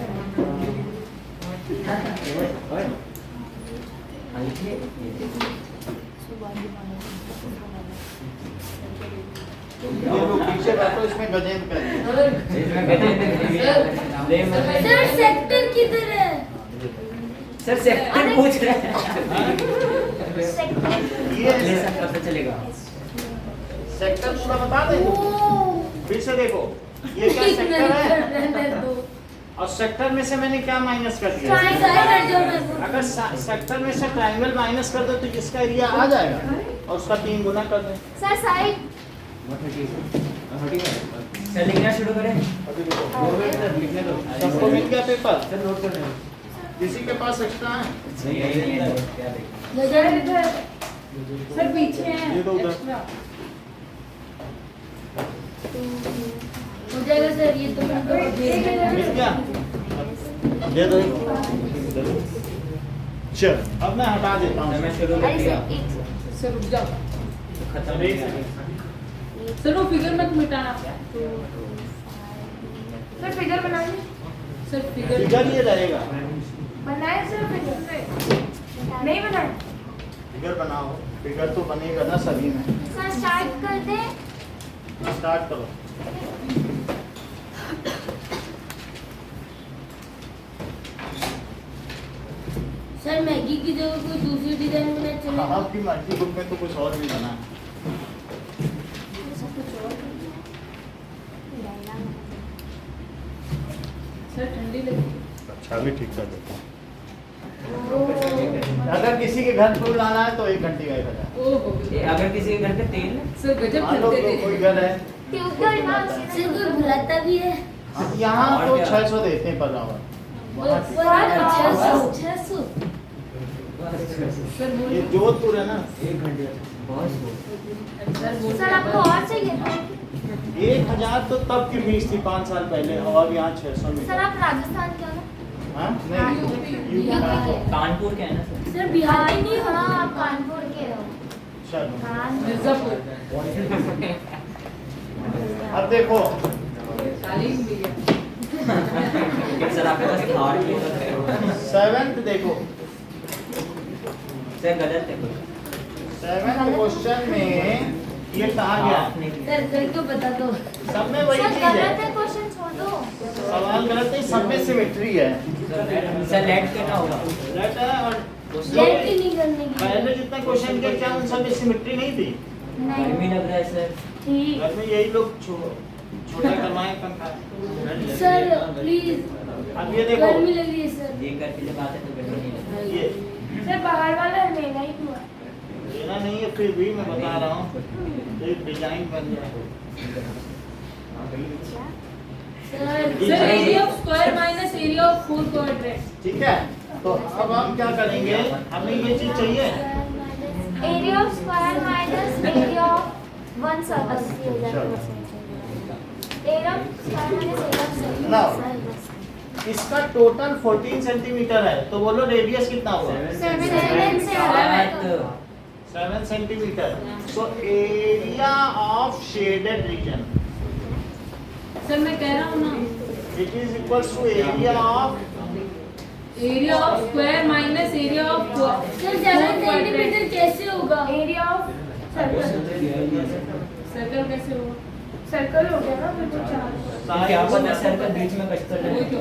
ये लोग पीछे बैठो, इसमें गजेंद्र करिए। इसमें सर सेक्टर किधर है? सर सेक्टर पूछ रहे हैं ये ले सकता पता चलेगा सेक्टर पूरा बता दे। ओह, फिर से देखो ये क्या कितना सेक्टर है रहने दो। और सेक्टर में से मैंने क्या माइनस कर दिया? साइन हट जाओ मेरे को। अगर सेक्टर में से ट्रायंगल माइनस कर दो तो इसका एरिया आ जाएगा और उसका 3 गुना कर दें। सर साइड सर लिखना शुरू करें सबको मिल गया पेपर? सर नोट कर रहे हैं किसी के पास एक्स्ट्रा है? नहीं है गजर सर पीछे है ये दो उधर। एक्स्ट्रा। हो जाएगा सर, ये तो मैं मिल गया? दे दो। चल अब मैं हटा देता हूँ। मैं शुरू कर अरे दिया सर एक सर रुक जाओ। खत्म हो गया सर वो फिगर मत मिटाना। सर फिगर बनाइए। सर फिगर फिगर ये रहेगा। बनाए सर फिगर नहीं बनाए। फिगर बनाओ। फिगर तो बनेगा ना सभी में। सर स्टार्ट कर दे। स्टार्ट करो। सर मैगी की जगह कोई दूसरी डिजाइन बना चलेगा? आपकी मर्जी, बुक में तो कुछ और भी बना है। सर ठंडी लगी। अच्छा भी ठीक कर देता हूँ। अगर किसी के घर फूल लाना है तो 1 घंटे का 1000। ओहो ये अगर किसी के घर पे तेल है सर गजब मान लो करते कोई थे। घर है ट्यूबवेल ना सर कोई बुलाता भी है? यहाँ तो और क्या? 600 देते हैं पर आवर। अच्छा 600। सर ये बोल जोधपुर है ना। 1 घंटे बहुत सर बोल सर आपको और चाहिए? 1000 तो तब की फीस थी 5 साल पहले और यहाँ 600 में। सर आप राजस्थान के हो ना? हाँ? नहीं यूपी का। कानपुर के है ना सर सर बिहार ही नहीं हो। हाँ आप कानपुर के हो। चलो हाँ मिर्जापुर अब देखो तालीम भी है। सर आपके पास थार भी है 7th देखो। सर गलत है कुछ 7th क्वेश्चन में ये कहा गया आपने सर करके बता दो। सब में वही सर चीज गलत है। है क्वेश्चन छोड़ दो। सवाल गलत है, सब में सिमेट्री है। सर लेट करना होगा लेट है और लेट ही नहीं करने की। पहले जितने क्वेश्चन के क्या उन सब में सिमेट्री नहीं थी। गर्मी लग रहा है सर ठीक। घर में यही लोग छोटा करवाएं पंखा। सर प्लीज अब ये देखो गर्मी लग रही है सर। ये करके जब आते तो गर्मी नहीं लगती। ये सर बाहर वाला लेना ही हुआ। लेना नहीं है फिर भी मैं बता रहा हूँ एक डिजाइन बन जाए। Sir area of square minus area of 4 quadrant. ठीक है, तो अब हम क्या करेंगे, हमें ये चीज चाहिए। Area of square minus area of one circle हो जाएगा। Area of square minus area of Now, circle. इसका टोटल 14 सेंटीमीटर है, तो बोलो रेडियस कितना हुआ? 7 centimetre. So area of shaded region sir मैं कह रहा हूँ ना, it is equals to area of area of square minus area of sir 7 centimetre कैसे होगा? Area of circle. सर्कल कैसे होगा? सर्कल हो गया ना, फिर तो 4। क्या पता सर का बीच में कचता वही है। तो।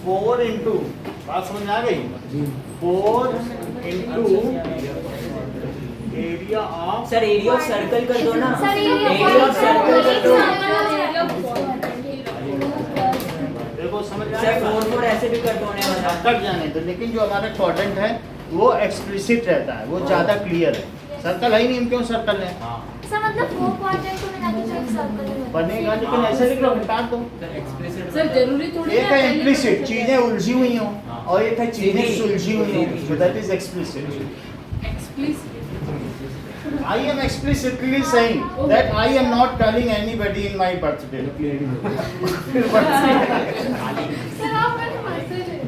4 इंटू, बात समझ आ गई? 4 into area of, sir area of circle कर दो ना। सर, एरिया ऑफ सर्कल कर दो। एरिया ऑफ देखो समझ सर आएगा? 4 ऐसे भी कर दो ने वाला। कट जाने दो, लेकिन जो हमारा क्वाड्रेंट है वो एक्सप्लिसिट रहता है, वो ज्यादा क्लियर है। सर्कल है ही नहीं, हम क्यों सर्कल है? सर मतलब 4 क्वाड्रेंट को मिला के तो एक सर्कल ही बनेगा, लेकिन ऐसे लिख लो, हटा दो। सर जरूरी थोड़ी एक है पहले इम्प्लिसिट, तो- चीजें उलझी हुई हों, और एक है चीजें सीधी। सुलझी हुई हों, सीधी। so that is explicit. Explicit. I am explicitly saying that I am not telling anybody in my birthday. Sir आप मेरे मैसेज है।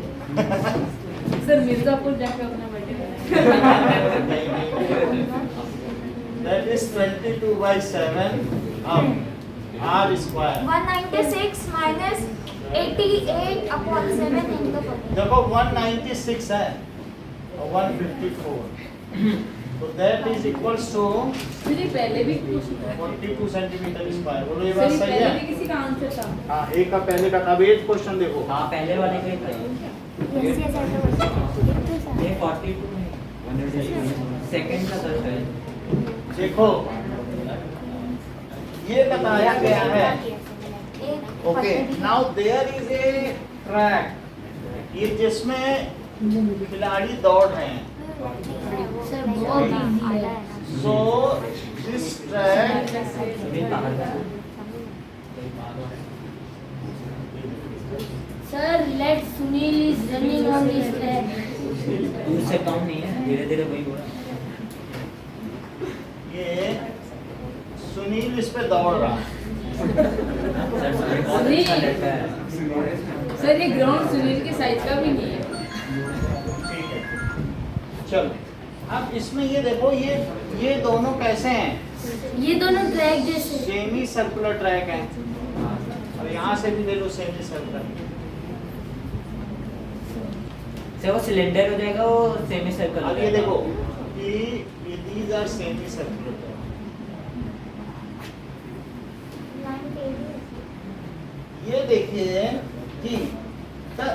सर मिर्जापुर जाके अपना birthday That is 22/7 R square. 196 minus 88 upon 7 into 40। देखो 196 है और 154, तो that is equals to मुझे पहले भी पूछना है 42 सेंटीमीटर स्क्वायर। बोलो ये सर बात ये सही पहले है? भी किसी का आंसर था। हाँ, एक का पहले का था। अब एक क्वेश्चन देखो। हाँ पहले वाले का ही था Yes, yes, I know. ये 42 नहीं सेकंड का था शायद। देखो ये बताया गया है। एक okay, now there is a track, ये जिसमें खिलाड़ी दौड़ रहे हैं। सर बहुत इजी है। सो दिस ट्रैक सुनील बाहर का sir let Sunil is running on this track. उससे कम नहीं है, धीरे धीरे वही हो रहा है। ये सुनील इस पे दौड़ रहा है। सर सुनील बहुत अच्छा लड़का है। सर ये ग्राउंड सुनील के साइज का भी नहीं है। ठीक है, चलो अब इसमें ये देखो, ये दोनों कैसे हैं? ये दोनों ट्रैक जैसे। सेमी सर्कुलर ट्रैक है। और यहाँ से भी ले लो सेमी सर्कुलर। सर वो सिलेंडर हो जाएगा, वो सेमी सर्कल हो अब ये जाएगा। देखो कि these are सेमी सर्कुलर। ये देखिए कि the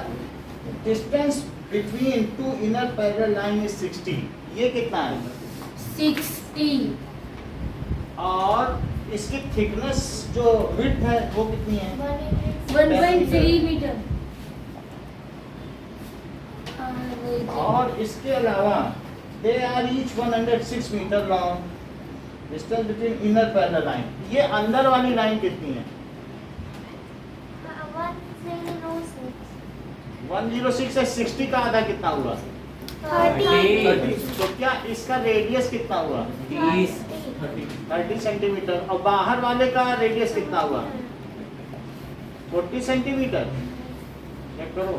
distance between two inner parallel line is 60। ये कितना है? 60 और इसकी थिकनेस जो विड्थ है वो कितनी है? 1.3 मीटर। और इसके अलावा they are each 106 metre long. Distance between inner parallel line, ये अंदर वाली लाइन कितनी है? 106 है। 60 का आधा कितना हुआ? 30। तो क्या इसका रेडियस कितना हुआ? 30 सेंटीमीटर। और बाहर वाले का रेडियस कितना हुआ? 40 सेंटीमीटर। चेक करो,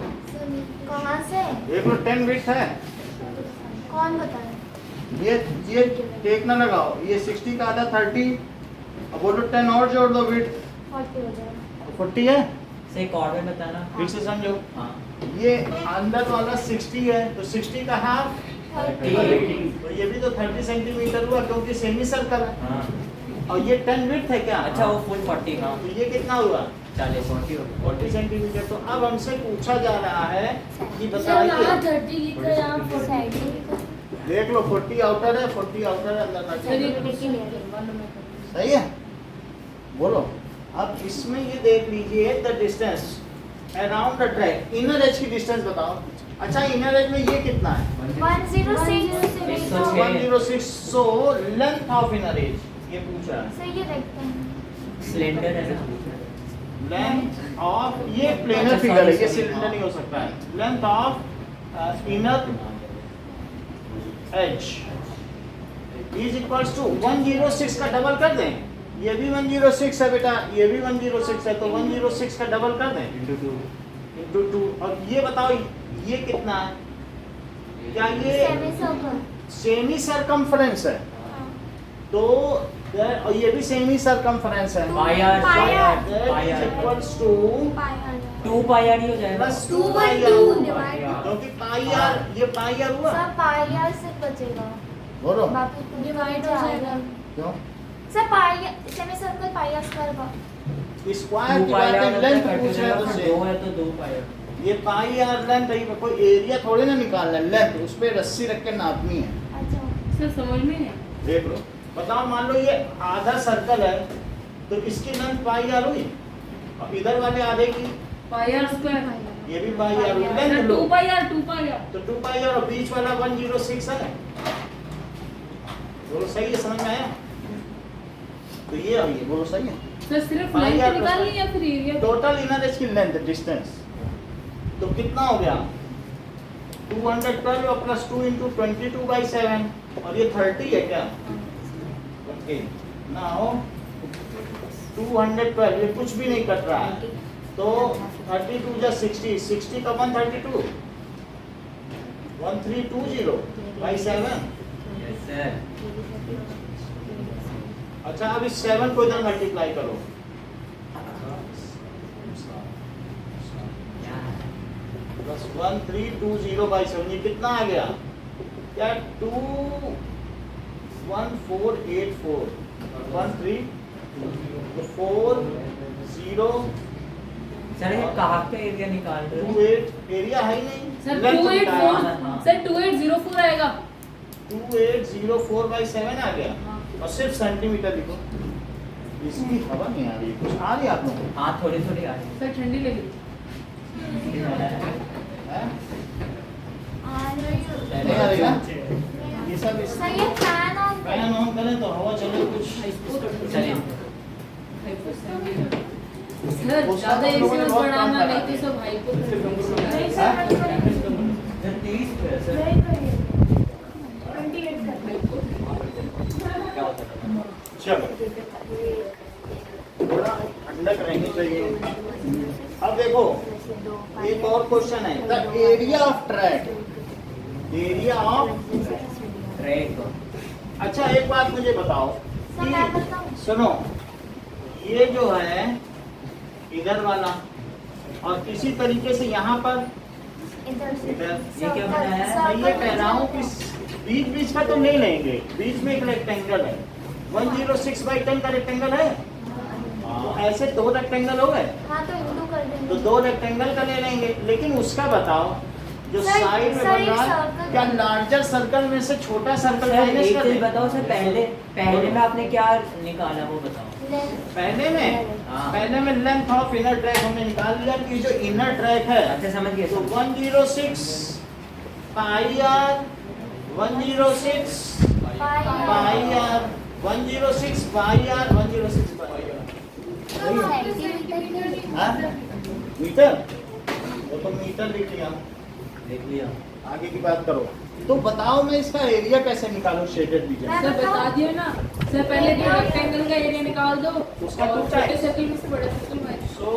कहाँ से? एक लो 10 विड्थ है। कौन बताया? ये टेक ना लगाओ, ये 60 का आधा 30। अब बोलो 10 और जोड़ दो विड्थ, 40 हो जाएगा। 40 है। सही कॉर्ड में बताना। फिर से समझो, हाँ ये अंदर वाला 60 है, तो 60 का हाफ 30। तो ये भी तो 30 सेंटीमीटर हुआ, क्योंकि सेमी सर्कल है। हाँ और ये 10 विड्थ है क्या? अच्छा वो फुल 40 हाँ तो ये कितना हुआ? 40 सेंटीमीटर। तो अब हमसे पूछा जा रहा है कि सर यहाँ बताइए, 30 लिखा है, यहाँ 40। देख लो 40 आउटर है, 40 आउटर है, अंदर सर ये 30। सही है। बोलो। अब इसमें ये देख लीजिए the distance around the track, inner as की डिस्टेंस बताओ। अच्छा इनर एज में ये कितना है? 106 106। So length of inner edge ये पूछ रहा है। सर ये रेक्टेंगल सिलेंडर है लेंथ ऑफ, ये प्लेनर फिगर है, ये सिलेंडर नहीं हो सकता है। Length of inner edge is equals to 106 का डबल कर दें। ये भी 106 है बेटा, ये भी 106 है, तो 106 का डबल कर दें इंटू 2। और ये बताओ ये कितना है? क्या ये सेमी सर्कल। सेमी सरकमफ्रेंस है? तो और ये भी सेमी सरकमफ्रेंस है। Pi R That is equals to 2 pi R ही हो जाएगा। Plus 2 2 by pi 2 R, divide. क्योंकि पाई आर, ये पाई आर हुआ। सर पाई आर से बचेगा, बोलो बाकी डिवाइड हो जाएगा। क्यों? Sir pi semi circle pi are square का स्क्वायर 2 की पाई बात आर है, लेंथ कट पूछ रहे हैं तो जाएगा, से। 2 है तो 2 पाई आर। ये पाई आर लेंथ है, कोई एरिया थोड़ी ना निकालना है, लेंथ उस पे रस्सी रख के नापनी है। अच्छा सर समझ में नहीं देख लो, बताओ मान लो ये आधा सर्कल है तो इसकी लेंथ पाई आर हुई, और इधर वाले आधे की पाई आर स्क्वायर। ये भी पाई आर हुई। सर, लेंथ सर लो 2 पाई आर 2 पाई आर। तो 2 पाई आर और बीच वाला 106 है। बोलो सही है, समझ में आया? तो ये और ये बोलो सही है। सर सिर्फ पाई लेंथ आर निकालनी है या फिर एरिया? टोटल इनर एज की लेंथ डिस्टेंस तो कितना हो गया? 212 और प्लस 2 इंटू 22/7 और ये 30 है क्या? ओके नाउ 212 ये कुछ भी नहीं कट रहा है, तो 32 जा 60, 60 का 132, 1320/7। Yes sir. अच्छा अब इस 7 को इधर मल्टीप्लाई करो, प्लस 1320/7, ये कितना आ गया? क्या 21484 13240 सर ये कहाँ का एरिया निकाल रहे हो? 28 एरिया है ही नहीं। सर Length 284 निकाला। सर 2804 आएगा। 2804/7 आ गया, और सिर्फ सेंटीमीटर लिखो। इसकी हवा नहीं आ रही, कुछ आ रही है आप लोगों को? हाँ थोड़ी थोड़ी आ रही सर ठंडी लगी। हैं? नहीं आ है। रही ना? ये सब इस सर ये फैन ऑन फैन ऑन करें तो हवा चले कुछ। चलिए। सर ज्यादा एसी मत बढ़ाना, नहीं तो सब हाइपो। नहीं हाँ? सर सर 30 पे है, सर। नहीं करिए 28 कर क्या होता है? चलो थोड़ा ठंडक रहनी चाहिए। अब देखो एक और क्वेश्चन है, the area of track, area of. Track. अच्छा एक बात मुझे बताओ सर मैं बताऊं? कि सुनो, ये जो है इधर वाला और इसी तरीके से यहाँ पर इधर से इधर ये क्या बनाया है? मैं ये कह रहा हूँ कि बीच बीच का तो नहीं लेंगे, बीच में एक रेक्टेंगल है, 106/10 का रेक्टेंगल है, तो ऐसे 2 रेक्टेंगल हो गए, हाँ तो इंटू कर तो देंगे। 2 रेक्टेंगल का ले लेंगे। लेकिन उसका बताओ जो सर, साइड में सर, बन एक रहा है, circle क्या है। लार्जर सर्कल में से छोटा सर्कल सर माइनस एक कर चीज दें? बताओ सर, पहले में आपने क्या निकाला वो बताओ। लेंथ पहले में हाँ। पहले में लेंथ ऑफ इनर ट्रैक हमने निकाल लिया कि जो इनर ट्रैक है अच्छा समझ गए। तो 106 pi R 106 pi pi R 106 pi R 106 pi R. हाँ? मीटर वो तो मीटर लिख लिया, देख लिया। आगे की बात करो। तो बताओ मैं इसका एरिया कैसे निकालूं शेडेड रीजन? सर बता दियो ना सर, पहले तो रेक्टेंगल का एरिया निकाल दो, उसका और टू छोटे टाइप्स। सर्कल में से बड़े सर्कल में। सो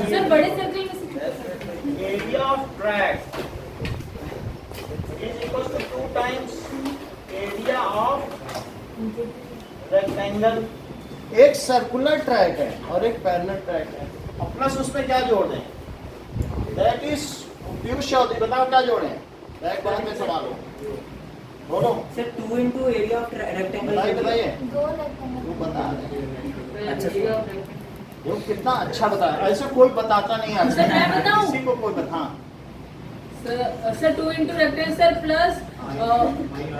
सर बड़े सर्कल में से area of track is equal to 2 times area of rectangle. एक सर्कुलर ट्रैक है और एक पैरेलल ट्रैक है, और प्लस उसमें क्या जोड़ दें? दैट इज पीयूष चौधरी, बताओ क्या जोड़ें? ट्रैक बाद में संभालो, बोलो sir 2 into area of rectangle. बताइए। 2 रेक्टेंगल। तू बता, अच्छा। वो कितना अच्छा बताया, ऐसे कोई बताता नहीं आज सर, मैं बताऊं? किसी को कोई बता। हाँ sir 2 into rectangle sir plus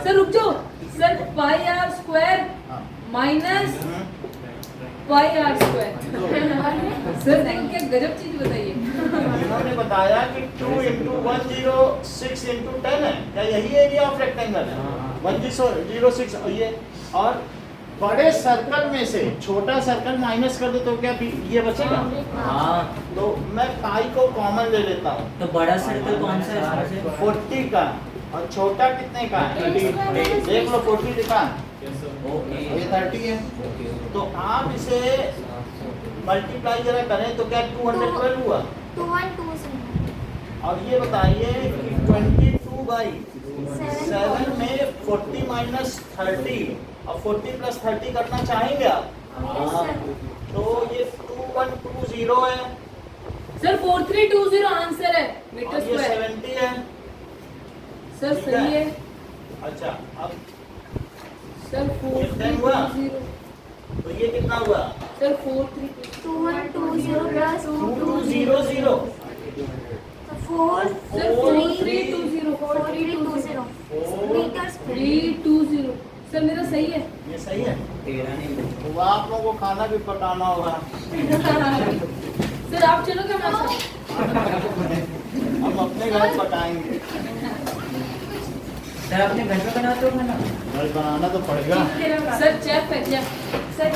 sir रुक जाओ सर पाई आर स्क्वायर हाँ। Minus pi are square. Sir देखो क्या गजब चीज बताइए। इन्होंने बताया कि 2 इंटू 106 इंटू 10 है, क्या यही एरिया ऑफ रेक्टेंगल है? 106 ये, और बड़े सर्कल में से छोटा सर्कल माइनस कर दो तो क्या ये बचेगा? हाँ, तो मैं पाई को कॉमन ले लेता हूँ। तो बड़ा सर्कल कौन सा है इसमें से? 40 का, और छोटा कितने का है? 30। देख लो 40 दिखा, ओके, ये 30 है। तो आप इसे मल्टीप्लाई जरा करें तो क्या 212 हुआ? 2120 और ये बताइए कि 22/7 में 40 माइनस 30 और 40 प्लस 30 करना चाहेंगे आप? तो ये 2120 है, सर 4320 आंसर है मीटर और ये स्क्वायर। 70 है। सर ठीक सही है। अच्छा, अब सर कितना हुआ? 4320। तो ये कितना हुआ? Sir 4320। 2120 plus 2200। Sir 4320। 4320 metre square. 320। Sir मेरा सही है। ये सही है। तेरा नहीं। तो आप लोगों को खाना भी पकाना होगा। सर आप चलोगे हमारे साथ? हम अपने घर पकाएंगे। सर अपने घर पे बनाते हो खाना? घर बनाना तो पड़ेगा। सर चेफ है चेफ। सर